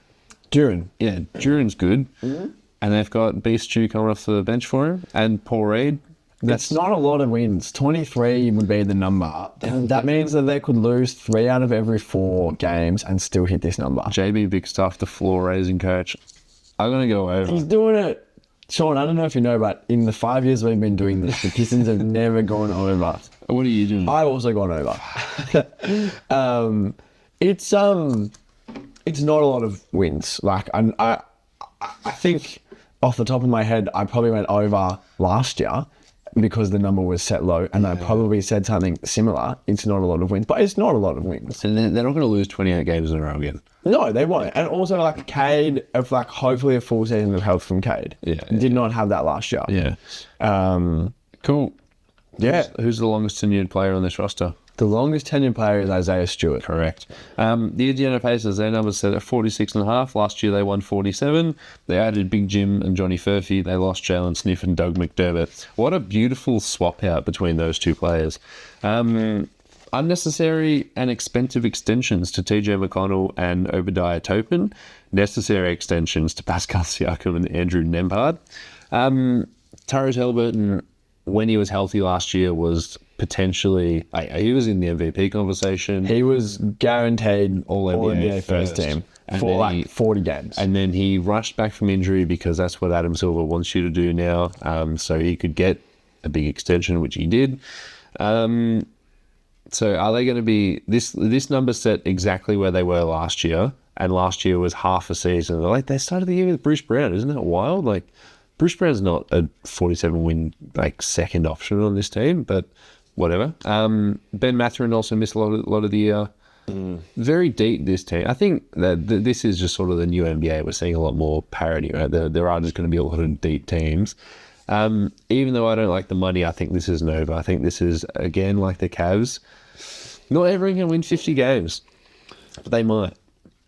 Duran. Yeah, Duran's good, and they've got Beast Stew coming off the bench for him, and Paul Reed. That's not a lot of wins. 23 would be the number. That means that they could lose 3 out of every 4 games and still hit this number. JB Bigstuff, the floor raising coach. I'm gonna go over. He's doing it. Sean, I don't know if you know, but in the 5 years we've been doing this, the Pistons have never gone over. What are you doing? I've also gone over. It's not a lot of wins. Like I think off the top of my head, I probably went over last year because the number was set low, and I probably said something similar. It's not a lot of wins, but it's not a lot of wins. And they're not going to lose 28 games in a row again. No, they won't. And also, like Cade, of like hopefully a full season of health from Cade. Did not have that last year. Yeah. Cool. Yeah. Who's the longest tenured player on this roster? The longest tenured player is Isaiah Stewart. Correct. The Indiana Pacers, their numbers set at 46.5. Last year they won 47. They added Big Jim and Johnny Furphy. They lost Jalen Sniff and Doug McDermott. What a beautiful swap out between those two players. Unnecessary and expensive extensions to TJ McConnell and Obadiah Toppin. Necessary extensions to Pascal Siakam and Andrew Nembhard. Tyrese Haliburton, when he was healthy last year, was potentially... he was in the MVP conversation. He was guaranteed All NBA first team And for then like 40 games. And then he rushed back from injury because that's what Adam Silver wants you to do now. So he could get a big extension, which he did. So are they going to be... This number set exactly where they were last year, and last year was half a season. Like, they started the year with Bruce Brown. Isn't that wild? Like, Bruce Brown's not a 47-win, like, second option on this team, but whatever. Ben Mathurin also missed a lot of the year. Very deep, this team. I think that this is just sort of the new NBA. We're seeing a lot more parity, right? There are just going to be a lot of deep teams. Even though I don't like the money, I think this is Nova. I think this is, again, like the Cavs. Not everyone can win 50 games, but they might.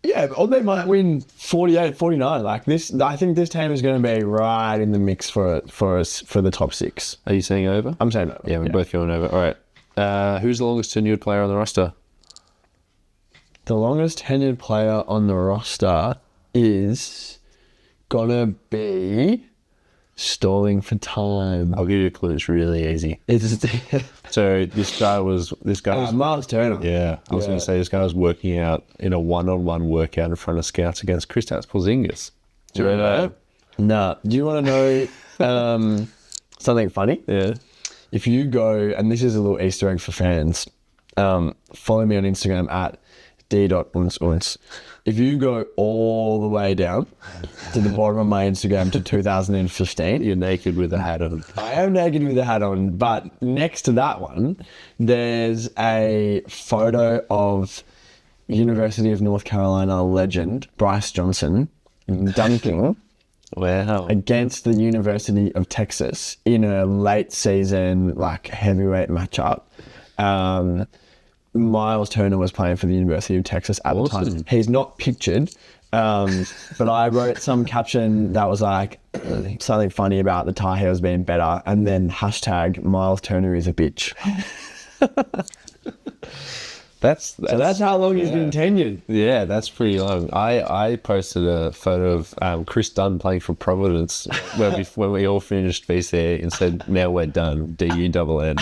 Yeah, or they might win 48, 49. Like this, I think this team is going to be right in the mix for the top 6. Are you saying over? I'm saying over. Yeah, we're both going over. All right. Who's the longest tenured player on the roster? The longest tenured player on the roster is gonna be stalling for time. I'll give you a clue. It's really easy. So this guy was Miles Turner. Yeah, I was going to say this guy was working out in a one-on-one workout in front of scouts against Kristaps Porzingis. Do you remember that? No. Do you want to know something funny? Yeah. If you go, and this is a little Easter egg for fans, follow me on Instagram at d.uns. If you go all the way down to the bottom of my Instagram to 2015, You're naked with a hat on. I am naked with a hat on, but next to that one, there's a photo of University of North Carolina legend Bryce Johnson dunking Wow. against the University of Texas in a late season, like heavyweight matchup. Miles Turner was playing for the University of Texas at the time. He's not pictured, but I wrote some caption that was like something funny about the Tar Heels being better, and then hashtag Miles Turner is a bitch. So that's how long he's been tenured. Yeah, that's pretty long. I posted a photo of Chris Dunn playing for Providence when we all finished BC and said, "Now we're done." DUNN.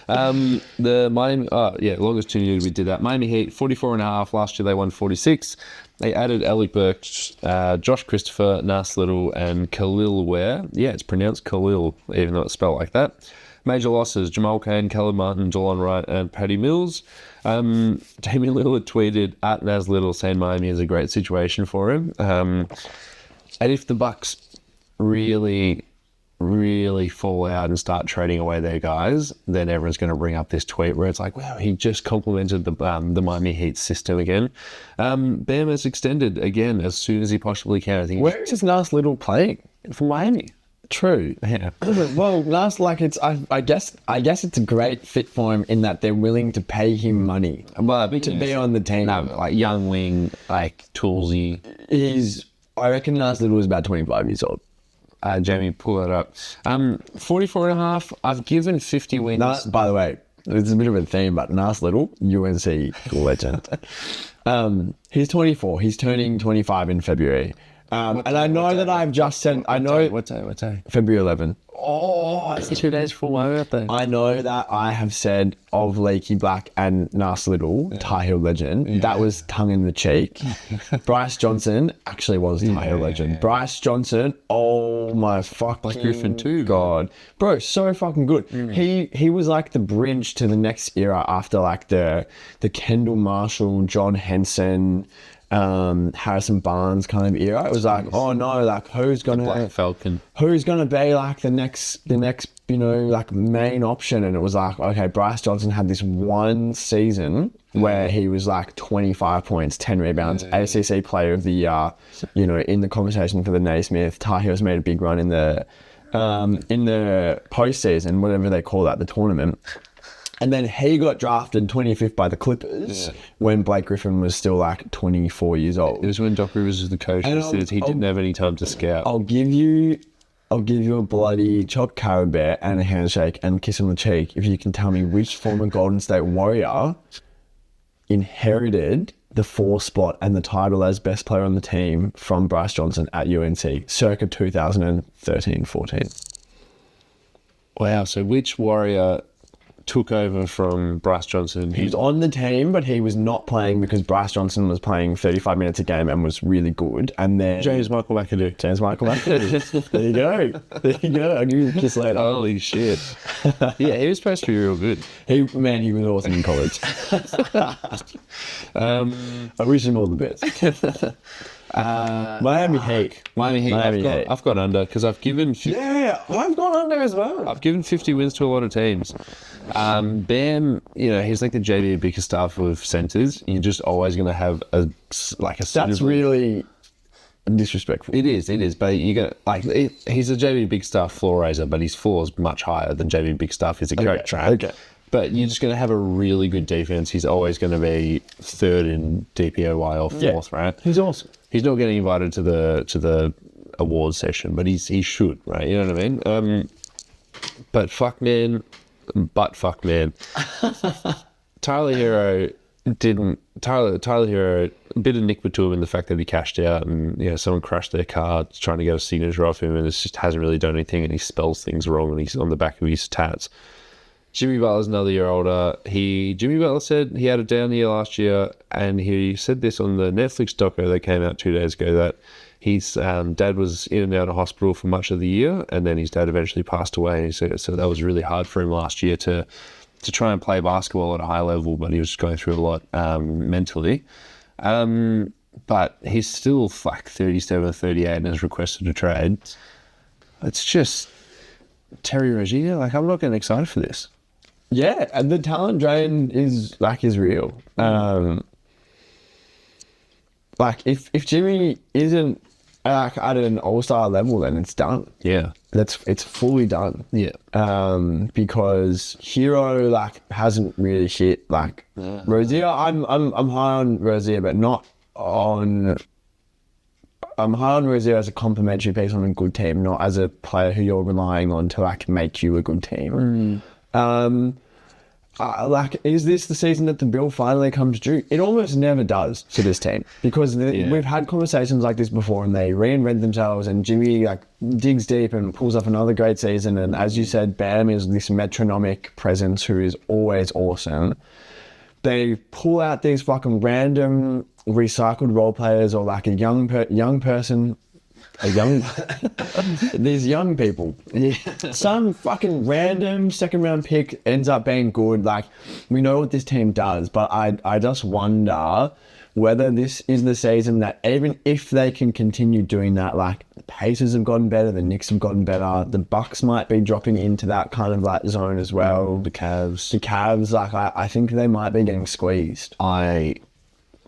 The Miami, longest tenured, we did that. Miami Heat, 44.5. Last year they won 46. They added Alec Burks, Josh Christopher, Nas Little, and Khalil Ware. Yeah, it's pronounced Khalil, even though it's spelled like that. Major losses: Jamal Cain, Caleb Martin, Delon Wright, and Patty Mills. Damian Lillard tweeted at Nas Little saying Miami is a great situation for him. And if the Bucks really fall out and start trading away their guys, then everyone's going to bring up this tweet where it's like, wow, he just complimented the Miami Heat system again. Bam has extended again as soon as he possibly can. I think. Where is Nas Little playing? For Miami. True. Yeah. Well, last I guess it's a great fit for him in that they're willing to pay him money Well, to be on the team. No, like young wing, like toolsy. I reckon Nas Little was about 25 years old. Jamie, pull that up. 44 and a half. I've given 50 wins. By the way, it's a bit of a theme, but Nas Little, UNC legend. He's 24. He's turning 25 in February. And I know that I've just said, I know. What day? February 11. Oh, it's 2 days before my birthday. I know that I have said of Leaky Black and Nas Little, Tar Heel legend, that was tongue in the cheek. Bryce Johnson actually was Tar Heel legend. Bryce Johnson, oh my fucking Black Griffin too. God. Bro, so fucking good. He was like the bridge to the next era after like the Kendall Marshall, John Henson, Harrison Barnes kind of era. It was like, oh no, like who's gonna Black Falcon. who's gonna be like the next like main option? And it was like, okay, Bryce Johnson had this one season where he was like 25 points, 10 rebounds, ACC Player of the Year, in the conversation for the Naismith. Tar Heels made a big run in the postseason, whatever they call that, the tournament. And then he got drafted 25th by the Clippers when Blake Griffin was still like 24 years old. It was when Doc Rivers was the coach. And He didn't have any time to scout. I'll give you a bloody chopped carrot bear and a handshake and a kiss on the cheek if you can tell me which former Golden State Warrior inherited the 4 spot and the title as best player on the team from Bryce Johnson at UNC circa 2013-14. Wow. So which Warrior took over from Bryce Johnson? He was on the team, but he was not playing because Bryce Johnson was playing 35 minutes a game and was really good. And then James Michael McAdoo. There you go. I'll give you a kiss later. Holy shit. Yeah, he was supposed to be real good. He was awesome in college. I wish him all the best. Miami Heat. I've got under because I've given I've gone under as well. I've given 50 wins to a lot of teams. Bam, he's like the JB Bickerstaff of centers. You're just always going to have a That's really disrespectful. It is, but you got he's a JB Bickerstaff floor raiser, but his floor is much higher than JB Bickerstaff is a coach, right? Okay. But you're just going to have a really good defense. He's always going to be third in DPOY or fourth, right? He's awesome. He's not getting invited to the awards session, but he should, right? You know what I mean? But fuck man. Tyler Hero, a bit of nick to him in the fact that he cashed out and someone crashed their car trying to get a signature off him and it just hasn't really done anything and he spells things wrong and he's on the back of his tats. Jimmy Butler's another year older. Jimmy Butler said he had a down year last year, and he said this on the Netflix doco that came out 2 days ago that his dad was in and out of hospital for much of the year, and then his dad eventually passed away. So that was really hard for him last year to try and play basketball at a high level, but he was just going through a lot mentally. But he's still like 37 or 38 and has requested a trade. It's just Terry Rozier. I'm not getting excited for this. Yeah, and the talent drain is real. If Jimmy isn't at an all-star level, then it's done. Yeah, it's fully done. Yeah, because Hero hasn't really hit Rozier. I'm high on Rozier, but not on. I'm high on Rozier as a complementary piece on a good team, not as a player who you're relying on to make you a good team. Is this the season that the bill finally comes due? It almost never does to this team because we've had conversations like this before and they reinvent themselves and Jimmy digs deep and pulls up another great season and as you said, Bam is this metronomic presence who is always awesome. They pull out these fucking random recycled role players or a young person. These young people. Yeah. Some fucking random second round pick ends up being good. We know what this team does, but I just wonder whether this is the season that even if they can continue doing that, the Pacers have gotten better, the Knicks have gotten better, the Bucks might be dropping into that kind of zone as well. The Cavs. I think they might be getting squeezed.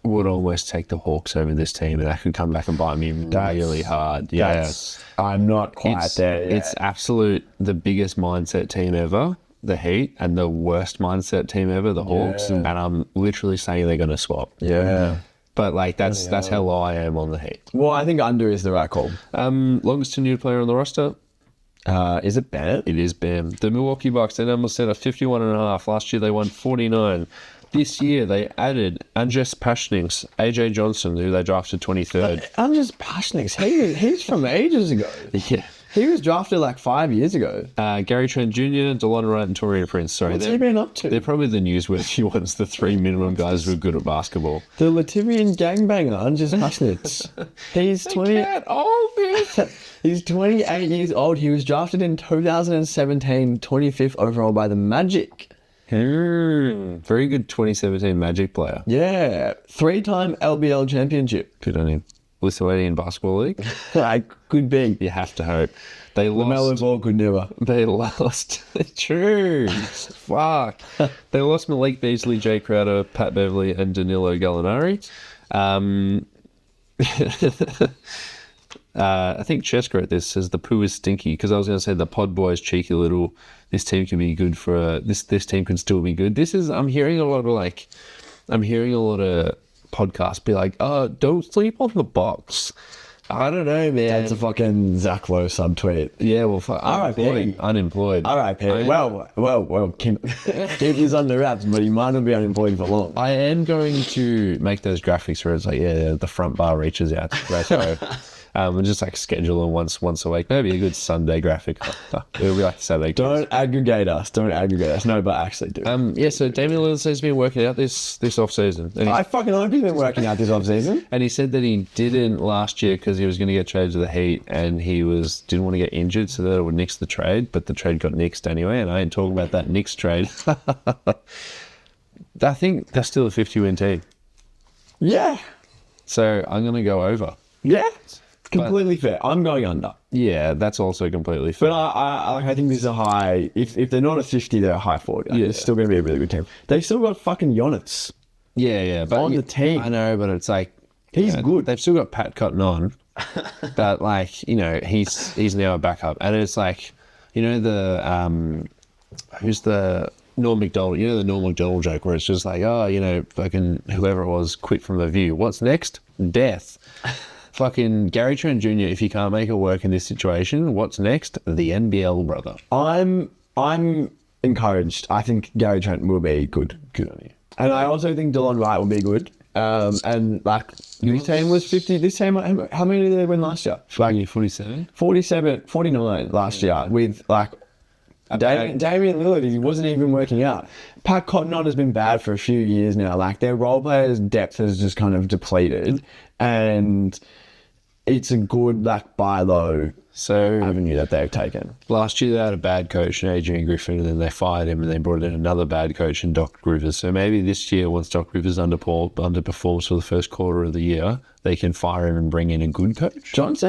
would almost take the Hawks over this team, and that could come back and bite me really hard. Yeah, I'm not quite there yet. It's the biggest mindset team ever, the Heat, and the worst mindset team ever, the Hawks. And I'm literally saying they're going to swap. Yeah. But like that's how low I am on the Heat. Well, I think under is the right call. Longest tenured player on the roster. Is it Bam? It is Bam. The Milwaukee Bucks, their number set at 51.5. Last year they won 49. This year they added Andres Pashnings, AJ Johnson, who they drafted 23rd. Andres Pashnings, he's from ages ago. Yeah. He was drafted like 5 years ago. Gary Trent Jr., DeLon Wright, and Torian Prince. Sorry, What's he been up to? They're probably the newsworthy ones, the three minimum guys who are good at basketball. The Latvian gangbanger, Andres Pashnings. He's 20. He's 28 years old. He was drafted in 2017, 25th overall by the Magic. Very good 2017 Magic player. Yeah. 3-time LBL championship. Good on him. Lithuanian Basketball League. Could be. You have to hope. They LaMelo lost. Ball could never. They lost. True. Fuck. They lost Malik Beasley, Jay Crowder, Pat Beverly, and Danilo Gallinari. I think Cheska at this says the poo is stinky, because I was going to say the pod boys cheeky little. This team can be good for this team can still be good. I'm hearing a lot of podcasts be like, oh, don't sleep on the Bucks. I don't know, man. That's a fucking Zach Lowe subtweet. Yeah, well, unemployed. R.I.P. Well, keep this under wraps, but he might not be unemployed for long. I am going to make those graphics where it's like, the front bar reaches out to retro. And just like schedule them once a week. Maybe a good Sunday graphic. It'll be like Saturday. Don't aggregate us. No, but actually do. So Damian Lillard says he's been working out this off season. I fucking hope he's been working out this off season. And he said that he didn't last year because he was going to get traded to the Heat, and he didn't want to get injured, so that it would nix the trade. But the trade got nixed anyway, and I ain't talking about that nixed trade. I think they're still a 50-win team. Yeah. So I'm going to go over. Yeah. Completely fair. I'm going under. Yeah, that's also completely fair. But I think this is a high. If they're not a 50, they're a high 40. Yeah. It's still going to be a really good team. They've still got fucking Giannis. Yeah. But on the team. I know, but it's like he's good. They've still got Pat Cotton on, but like he's now a backup, and it's like who's the Norm Macdonald? You know the Norm Macdonald joke where it's just like fucking whoever it was quit from the View. What's next? Death. Fucking Gary Trent Jr., if he can't make it work in this situation, what's next? The NBL, brother. I'm encouraged. I think Gary Trent will be good. Good on you. And I also think DeLon Wright will be good. And like this team was 50. This team, how many did they win last year? 47? 49 last year with like Damian Lillard. He wasn't even working out. Pat Cotton has been bad for a few years now. Like their role players' depth has just kind of depleted, and it's a good buy low avenue that they've taken. Last year they had a bad coach in Adrian Griffin, and then they fired him, and they brought in another bad coach in Doc Rivers. So maybe this year, once Doc Rivers underperforms for the first quarter of the year, they can fire him and bring in a good coach. Rivers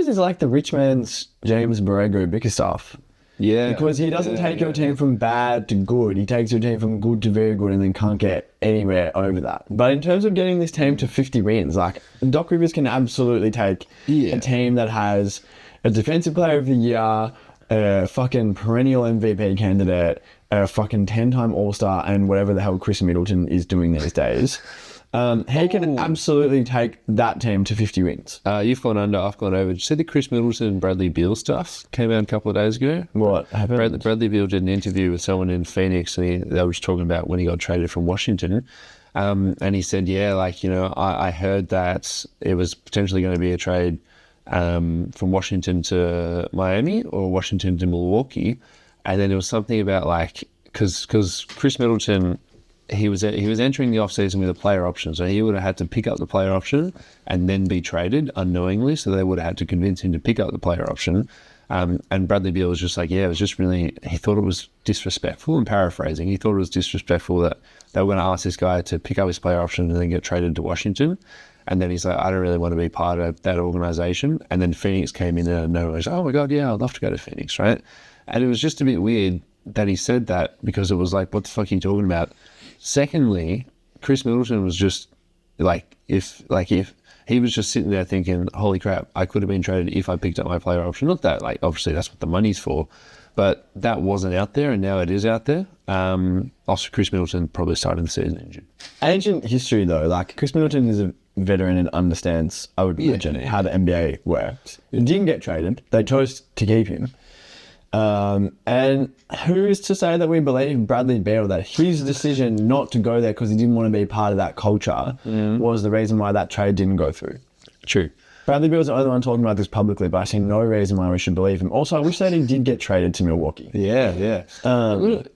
is like the rich man's James Borrego Bickerstaff. Yeah. Because he doesn't take your team from bad to good. He takes your team from good to very good and then can't get anywhere over that. But in terms of getting this team to 50 wins, like Doc Rivers can absolutely take a team that has a defensive player of the year, a fucking perennial MVP candidate, a fucking 10-time All-Star, and whatever the hell Chris Middleton is doing these days. He can absolutely take that team to 50 wins. You've gone under, I've gone over. Did you see the Chris Middleton and Bradley Beal stuff came out a couple of days ago? What happened? Bradley Beal did an interview with someone in Phoenix, and they were just talking about when he got traded from Washington. And he said, I heard that it was potentially going to be a trade from Washington to Miami or Washington to Milwaukee. And then there was something about because Chris Middleton, he was entering the offseason with a player option, so he would have had to pick up the player option and then be traded unknowingly, so they would have had to convince him to pick up the player option. And Bradley Beal was just like, it was just really, he thought it was disrespectful, I'm paraphrasing, he thought it was disrespectful that they were going to ask this guy to pick up his player option and then get traded to Washington. And then he's like, I don't really want to be part of that organization. And then Phoenix came in and nowhere. He's like, oh my God, yeah, I'd love to go to Phoenix, right? And it was just a bit weird that he said that, because it was like, what the fuck are you talking about? Secondly, Chris Middleton was just if he was just sitting there thinking, holy crap, I could have been traded if I picked up my player option. Not that, like, obviously that's what the money's for, but that wasn't out there, and now it is out there. Also, Chris Middleton probably starting the season injured. Ancient history, though, like, Chris Middleton is a veteran and understands, I would imagine, how the NBA works. He didn't get traded. They chose to keep him. And who is to say that we believe Bradley Beal, that his decision not to go there because he didn't want to be part of that culture was the reason why that trade didn't go through? True. Bradley Beal's the only one talking about this publicly, but I see no reason why we should believe him. Also, I wish that he did get traded to Milwaukee. Yeah.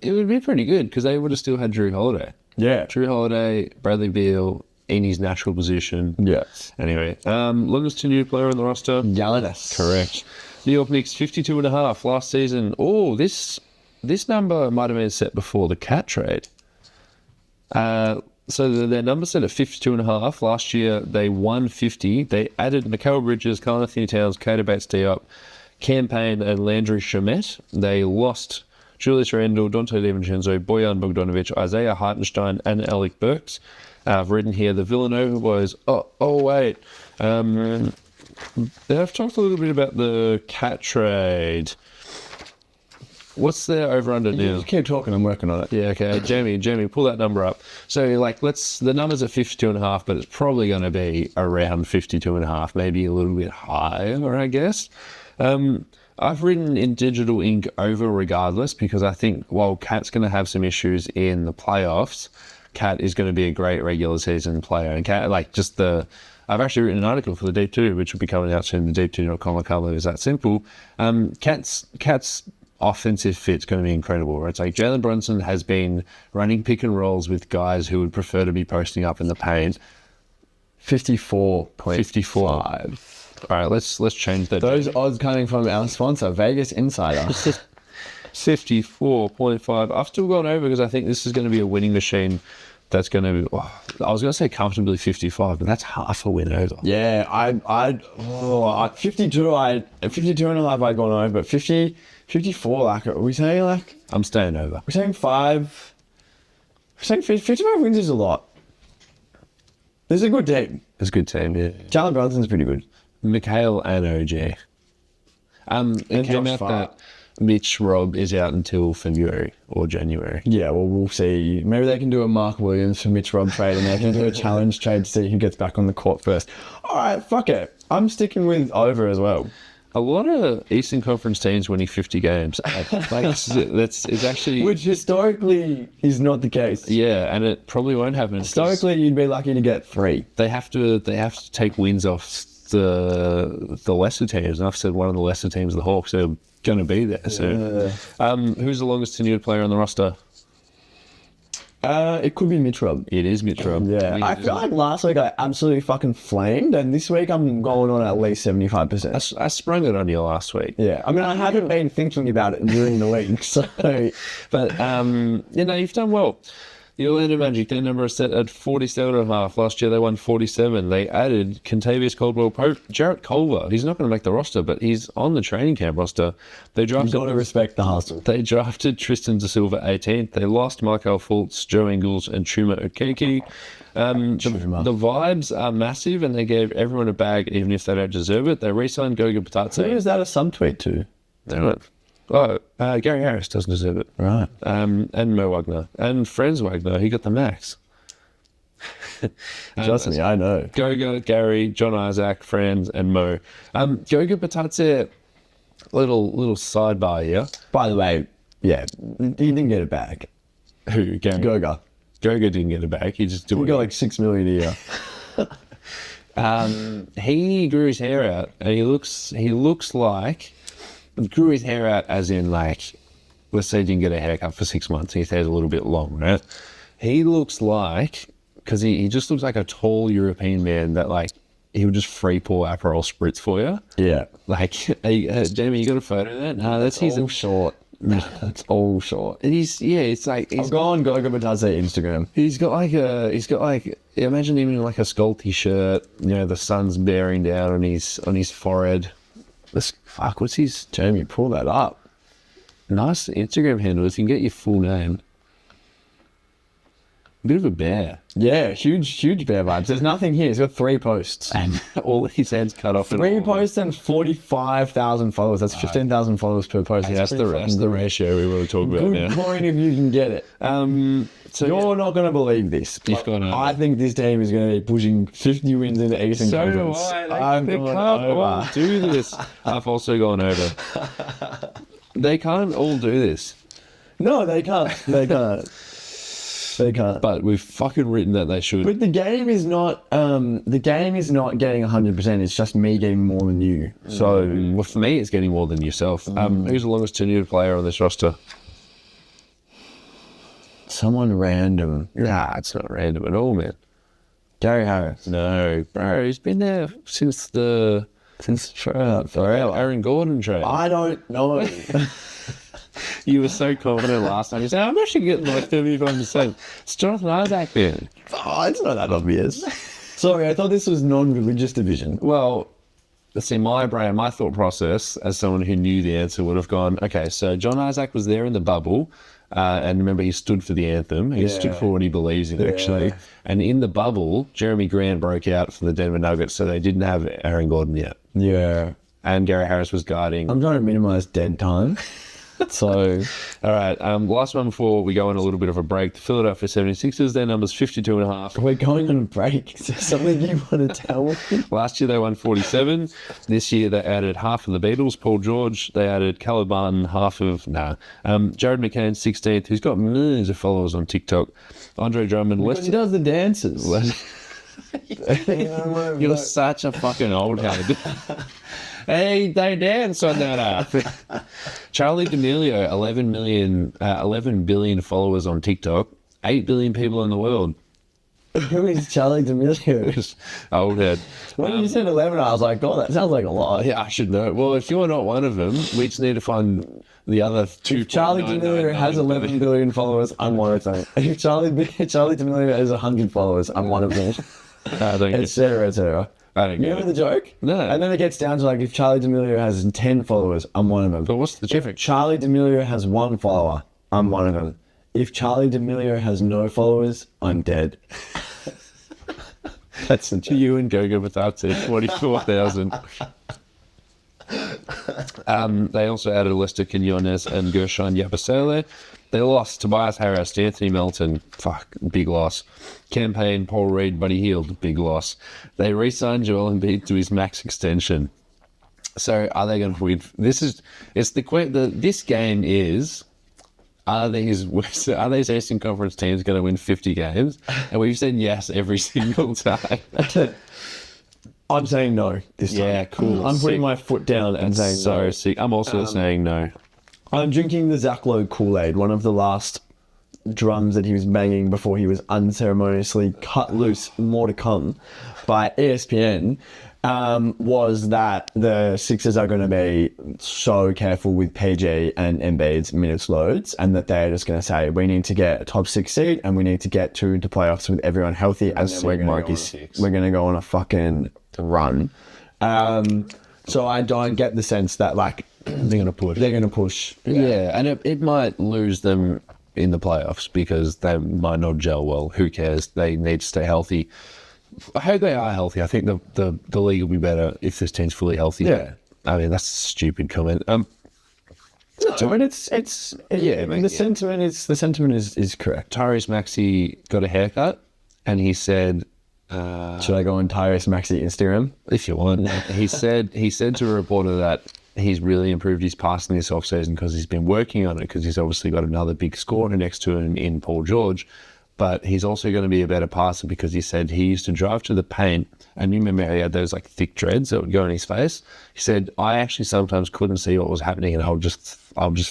It would be pretty good because they would have still had Drew Holiday. Yeah. Drew Holiday, Bradley Beal in his natural position. Yeah. Anyway, longest tenured player on the roster. Giannis. Correct. New York Knicks 52.5 last season. Oh, this number might have been set before the Cat trade. So their number set at 52.5. Last year they won 50. They added Mikal Bridges, Karl Anthony Towns, Kato Bates-Diop, Campaign, and Landry Shamet. They lost Julius Randle, Dante DiVincenzo, Bojan Bogdanovic, Isaiah Hartenstein, and Alec Burks. I've written here the Villanova boys. Oh wait. I've talked a little bit about the Cat trade. What's their over-under now? Just keep talking, I'm working on it. Yeah, okay. Jamie, pull that number up. So, like, the number's at 52.5, but it's probably going to be around 52.5, maybe a little bit higher, I guess. I've written in digital ink over regardless because I think while Cat's going to have some issues in the playoffs, Cat is going to be a great regular season player. And Cat, I've actually written an article for the Deep 2, which will be coming out soon, the deep2.com. Color is that simple. Cat's offensive fit's going to be incredible, right? It's like Jalen Brunson has been running pick and rolls with guys who would prefer to be posting up in the paint. 54. All right, let's change that. Those odds coming from our sponsor, Vegas Insider. 54.5. I've still gone over because I think this is going to be a winning machine. That's going to be, I was going to say comfortably 55, but that's half a win over. Yeah, 52 and a half I'd gone over, but 54, like, are we saying, like... I'm staying over. We're saying 5... We're saying 55 wins is a lot. This is a good team. It's a good team, yeah. Jalen Brunson's pretty good. Mikhail and OJ. It came out that Mitch Robb is out until February or January. Yeah, well, we'll see. Maybe they can do a Mark Williams for Mitch Robb trade and they can do a challenge trade to see who gets back on the court first. All right, fuck it. I'm sticking with over as well. A lot of Eastern Conference teams winning 50 games. It's actually... Which historically is not the case. Yeah, and it probably won't happen. Historically, you'd be lucky to get 3. They have to take wins off the lesser teams. And I've said one of the lesser teams, the Hawks, are going to be there. So, who's the longest tenured player on the roster? It could be Mitch Robb. It is Mitch Robb. Yeah. I feel like last week I absolutely fucking flamed, and this week I'm going on at least 75%. I sprung it on you last week. Yeah. I mean, I haven't been thinking about it during the week, so... But, you've done well. The Orlando Magic, their number is set at 47.5. Last year they won 47. They added Kentavious Caldwell-Pope, Jarrett Culver. He's not going to make the roster, but he's on the training camp roster. You've got to respect the hustle. They drafted Tristan Da Silva 18th. They lost Michael Fultz, Joe Ingles, and Chuma Okeke. The vibes are massive, and they gave everyone a bag, even if they don't deserve it. They re-signed Goga Bitadze. Who is that a subtweet to? They went. Gary Harris doesn't deserve it. Right. And Mo Wagner. And Franz Wagner, he got the max. Trust me, I know. Goga, Gary, John Isaac, Franz, and Mo. Goga Bitadze, little sidebar here. By the way, yeah, he didn't get a bag. Who? Gary? Goga. Goga didn't get a bag. He just He got like $6 million a year. He grew his hair out, and he looks like... Grew his hair out as in, like, let's say he didn't get a haircut for 6 months. His hair's a little bit long, right? He looks like, because he just looks like a tall European man that, like, he would just free pour Aperol spritz for you. Yeah. Like, hey, Jamie, you got a photo of that? No, that's his. All short. That's all short. And it's like... I've gone Goga Bitadze Instagram. He's got like, imagine him in like a Sculpty shirt, the sun's bearing down on his forehead. What's his... Jamie, pull that up. Nice Instagram handle if you can get your full name. Bit of a bear. Yeah, huge bear vibes. There's nothing here. He's got 3 posts. And all his heads cut off. 3 posts and 45,000 followers. That's 15,000 followers per post. That's the ratio we want to talk about Good now. point if you can get it. So You're not going to believe this. You've gone over. I think this team is going to be pushing 50 wins into Eastern So do Conference. I. I'm They going can't all over. do this. I've also gone over. They can't all do this. No, they can't. They can't. They can't. But we've fucking written that they should. But the game is not. The game is not getting 100%. It's just me getting more than you. So, well, for me, it's getting more than yourself. Who's the longest tenured player on this roster? Someone random. Nah, it's not random at all, man. Gary Harris. No, bro, he's been there since Forever. Aaron Gordon trade. I don't know. You were so confident last time. You said, I'm actually getting like 35%. It's Jonathan Isaac, man. Oh, it's not that obvious. Sorry, I thought this was non-religious division. Well, see, my brain, my thought process as someone who knew the answer would have gone, okay, so John Isaac was there in the bubble. And remember, he stood for the anthem. He stood for what he believes in, actually. And in the bubble, Jeremy Grant broke out for the Denver Nuggets, so they didn't have Aaron Gordon yet. Yeah. And Gary Harris was guarding. I'm trying to minimize dead time. So, all right, last one before we go on a little bit of a break. The Philadelphia 76ers, their number's 52.5. we're going on a break. Is there something you want to tell me? Last year they won 47. This year they added half of the Beatles, Paul George. They added Caleb Barton, Jared McCain, 16th, who's got millions of followers on TikTok. Andre Drummond, Because he does the dances. You're such a fucking old head. Hey, they dance on that app. Charlie D'Amelio, 11 billion followers on TikTok, 8 billion people in the world. Who is Charlie D'Amelio? Old head. When you said 11, I was like, God, that sounds like a lot. Yeah, I should know. Well, if you're not one of them, we just need to find the other two. If Charlie D'Amelio has 11 billion followers, I'm one of them. If Charlie D'Amelio has 100 followers, I'm one of them. I don't Et get cetera, et cetera. I don't You get know it. the joke? No. And then it gets down to like, if Charlie D'Amelio has 10 followers, I'm one of them. But what's the If difference? Charlie D'Amelio has 1 follower, I'm one of them. If Charlie D'Amelio has no followers, I'm dead. That's the you and Gogo Batata, 44,000. They also added Lester Quinones and Gershon Yabusele. They lost Tobias Harris, Anthony Melton, big loss. Campaign, Paul Reed, Buddy Hield, big loss. They re-signed Joel Embiid to his max extension. So are they going to win? This game is, are these Eastern Conference teams going to win 50 games? And we've said yes every single time. I'm saying no this time. Yeah, cool. I'm putting Sick. my foot down and saying So no. sick. I'm also saying no. I'm drinking the Zach Lowe Kool-Aid, one of the last drums that he was banging before he was unceremoniously cut loose, more to come, by ESPN, was that the Sixers are going to be so careful with PG and Embiid's minutes loads, and that they're just going to say, we need to get a top 6 seed and we need to get to the playoffs with everyone healthy, and then we're going to go on a fucking run. So I don't get the sense that like They're going to push. they're going to push. Yeah, and it might lose them in the playoffs because they might not gel well. Who cares? They need to stay healthy. I hope they are healthy. I think the league will be better if this team's fully healthy. Yeah. I mean, that's a stupid comment. I mean, the sentiment is correct. Tyrese Maxey got a haircut, and he said, Should I go on Tyrese Maxey Instagram? if you want, he said to a reporter that he's really improved his passing this offseason because he's been working on it, because he's obviously got another big scorer next to him in Paul George. But he's also going to be a better passer because he said he used to drive to the paint, and you remember how he had those like thick dreads that would go in his face. He said, I actually sometimes couldn't see what was happening, and I'll just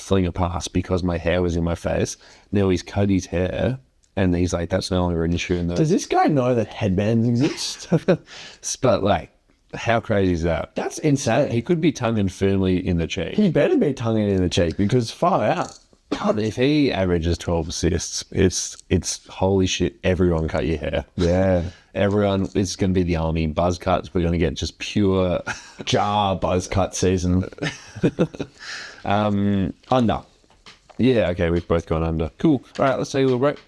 fling a pass because my hair was in my face. Now he's cut his hair, and he's like, that's no longer an issue. Does this guy know that headbands exist? But like, how crazy is that? That's insane. He could be tonguing firmly in the cheek. He better be tonguing in the cheek because far out. God, if he averages 12 assists, it's holy shit, everyone cut your hair. Yeah. Everyone, it's going to be the army. Buzz cuts, we're going to get just pure Jar buzz cut season. Under. Yeah, okay, we've both gone under. Cool. All right, let's take a little break.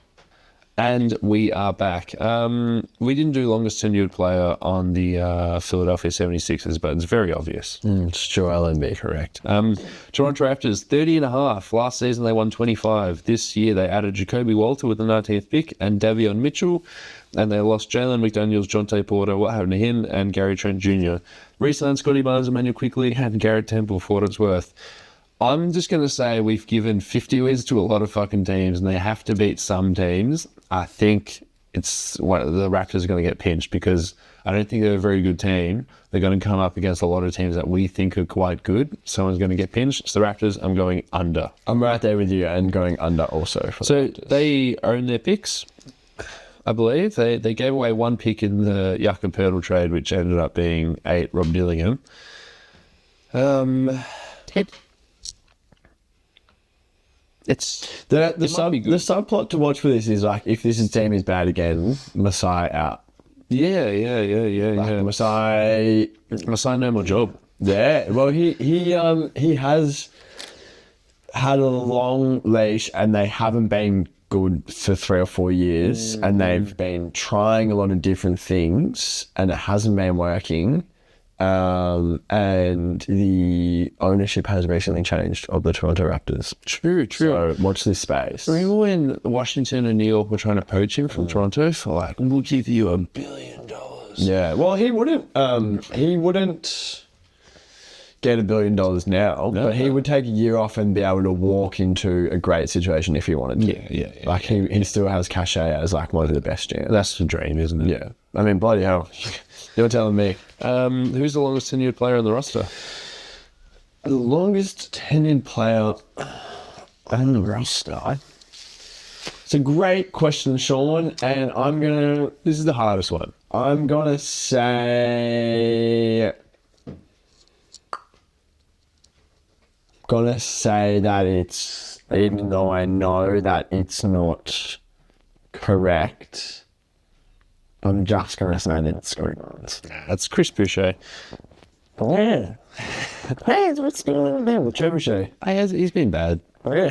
And we are back. We didn't do longest tenured player on the Philadelphia 76ers, but it's very obvious. It's Joel Embiid, correct. Toronto Raptors, 30 and a half. Last season, they won 25. This year, they added Jacoby Walter with the 19th pick and Davion Mitchell, and they lost Jalen McDaniels, Jonte Porter, what happened to him, and Gary Trent Jr. Re-signed Scotty Barnes, Emmanuel Quickley, and Garrett Temple for what it's worth. I'm just going to say we've given 50 wins to a lot of fucking teams, and they have to beat some teams. I think the Raptors are going to get pinched because I don't think they're a very good team. They're going to come up against a lot of teams that we think are quite good. Someone's going to get pinched. It's the Raptors. I'm going under. I'm right there with you and going under also. So they own their picks, I believe. They gave away one pick in the Yuck and Pirtle trade, which ended up being 8 Rob Dillingham. The subplot to watch for this is like if this team is bad again, Masai out. Yeah. Masai no more job. Yeah, well he has had a long leash and they haven't been good for 3 or 4 years and they've been trying a lot of different things and it hasn't been working. And the ownership has recently changed of the Toronto Raptors. True. So watch this space. Remember when Washington and New York were trying to poach him from Toronto for like, we'll give you $1 billion. Yeah, well, he wouldn't get $1 billion now, but he would take a year off and be able to walk into a great situation if he wanted to. Yeah. Like he still has cachet as like one of the best GMs. That's the dream, isn't it? Yeah. I mean, bloody hell. You're telling me. Who's the longest tenured player on the roster? The longest tenured player on the roster? It's a great question, Sean, and This is the hardest one. I'm gonna say that it's, even though I know that it's not correct, I'm just gonna say that it's Scotty Barnes. That's Chris Boucher. Yeah. Hey, what's going on there with Trebuchet? He's been bad. Yeah.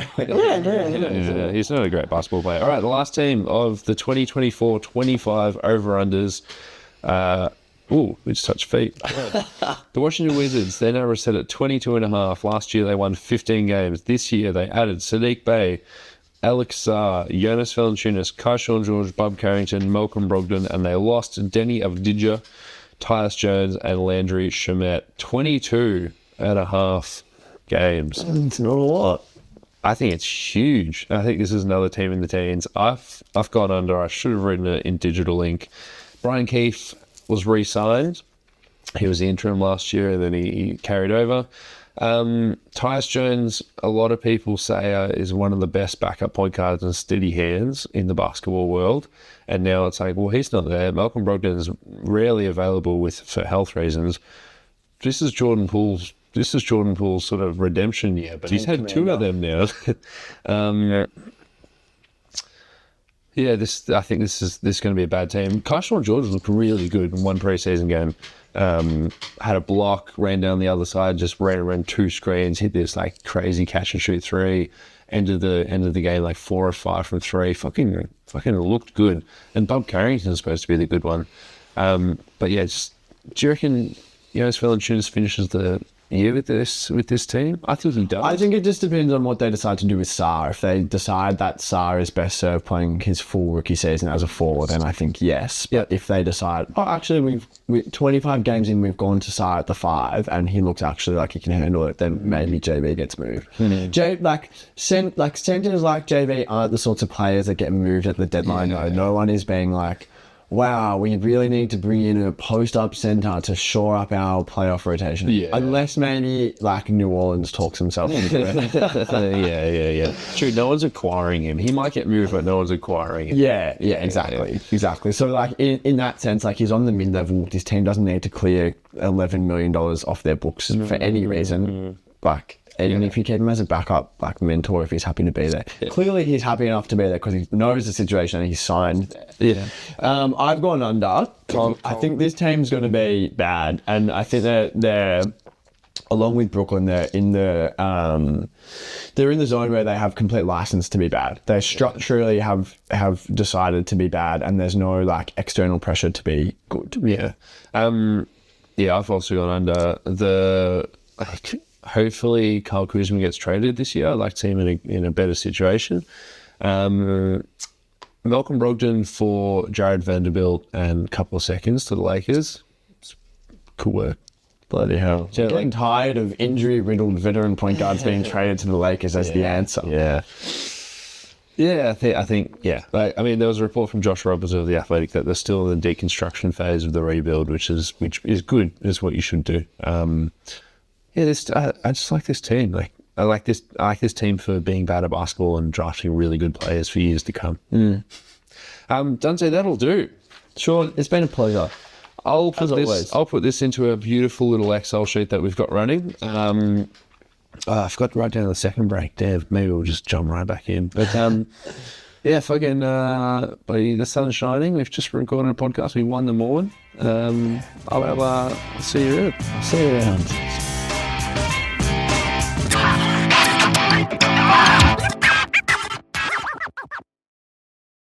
He's not a great basketball player. All right, the last team of the 2024-25 over-unders. We just touched feet. The Washington Wizards, they're now set at 22.5. Last year, they won 15 games. This year, they added Sadiq Bey, Alex Sarr, Jonas Valanciunas, Karshawn George, Bob Carrington, Malcolm Brogdon, and they lost Denny Avdija, Tyus Jones, and Landry Shamet. 22.5 games. It's not a lot. I think it's huge. I think this is another team in the teens. I've gone under. I should have written it in digital ink. Brian Keefe was re-signed. He was the interim last year, and then he carried over. Tyus Jones, a lot of people say is one of the best backup point guards and steady hands in the basketball world. And now it's like, well, he's not there. Malcolm Brogdon is rarely available for health reasons. This is Jordan Poole's sort of redemption year, but he's had 2 of them now. I think this is going to be a bad team. Karshawn George looked really good in one preseason game. Had a block, ran down the other side, just ran around 2 screens, hit this like crazy catch and shoot 3. End of the game like 4 or 5 from 3. Fucking looked good. And Bob Carrington is supposed to be the good one. But yeah, do you reckon Jonas Valanciunas finishes the year with this team? I think he does. I think it just depends on what they decide to do with Sarr. If they decide that Sarr is best served playing his full rookie season as a forward, then I think yes. But if they decide, actually we've 25 games in, we've gone to Sarr at the 5, and he looks actually like he can handle it, then maybe JB gets moved. Centers like JB aren't the sorts of players that get moved at the deadline. No one is being like, wow, we really need to bring in a post-up center to shore up our playoff rotation. Yeah. Unless maybe like New Orleans talks himself into it. Yeah. True, no one's acquiring him. He might get moved, but no one's acquiring him. Yeah, exactly. So like in that sense, like he's on the mid-level. This team doesn't need to clear $11 million off their books for any reason. Like, and if you keep him as a backup, like mentor, if he's happy to be there. Yeah. Clearly he's happy enough to be there because he knows the situation and he's signed there. Yeah. I've gone under. I think this team's going to be bad, and I think that they're along with Brooklyn, they're in the zone where they have complete license to be bad. They structurally have decided to be bad, and there's no like external pressure to be good. Yeah. I've also gone under the. Hopefully, Kyle Kuzma gets traded this year. I'd like to see him in a better situation. Malcolm Brogdon for Jared Vanderbilt and a couple of seconds to the Lakers. Could work. Bloody hell. Yeah, Getting tired of injury-riddled veteran point guards being traded to the Lakers as the answer. Yeah. Yeah, I think, yeah. Like, I mean, there was a report from Josh Roberts of The Athletic that they're still in the deconstruction phase of the rebuild, which is good, is what you should do. I just like this team. Like, I like this team for being bad at basketball and drafting really good players for years to come. Dunze, that'll do. Sean, it's been a pleasure. I'll put this into a beautiful little Excel sheet that we've got running. I forgot to write down the second break. Damn, maybe we'll just jump right back in. But yeah, fucking the sun's shining. We've just recorded a podcast. We won the morn. I'll see you around. See you around.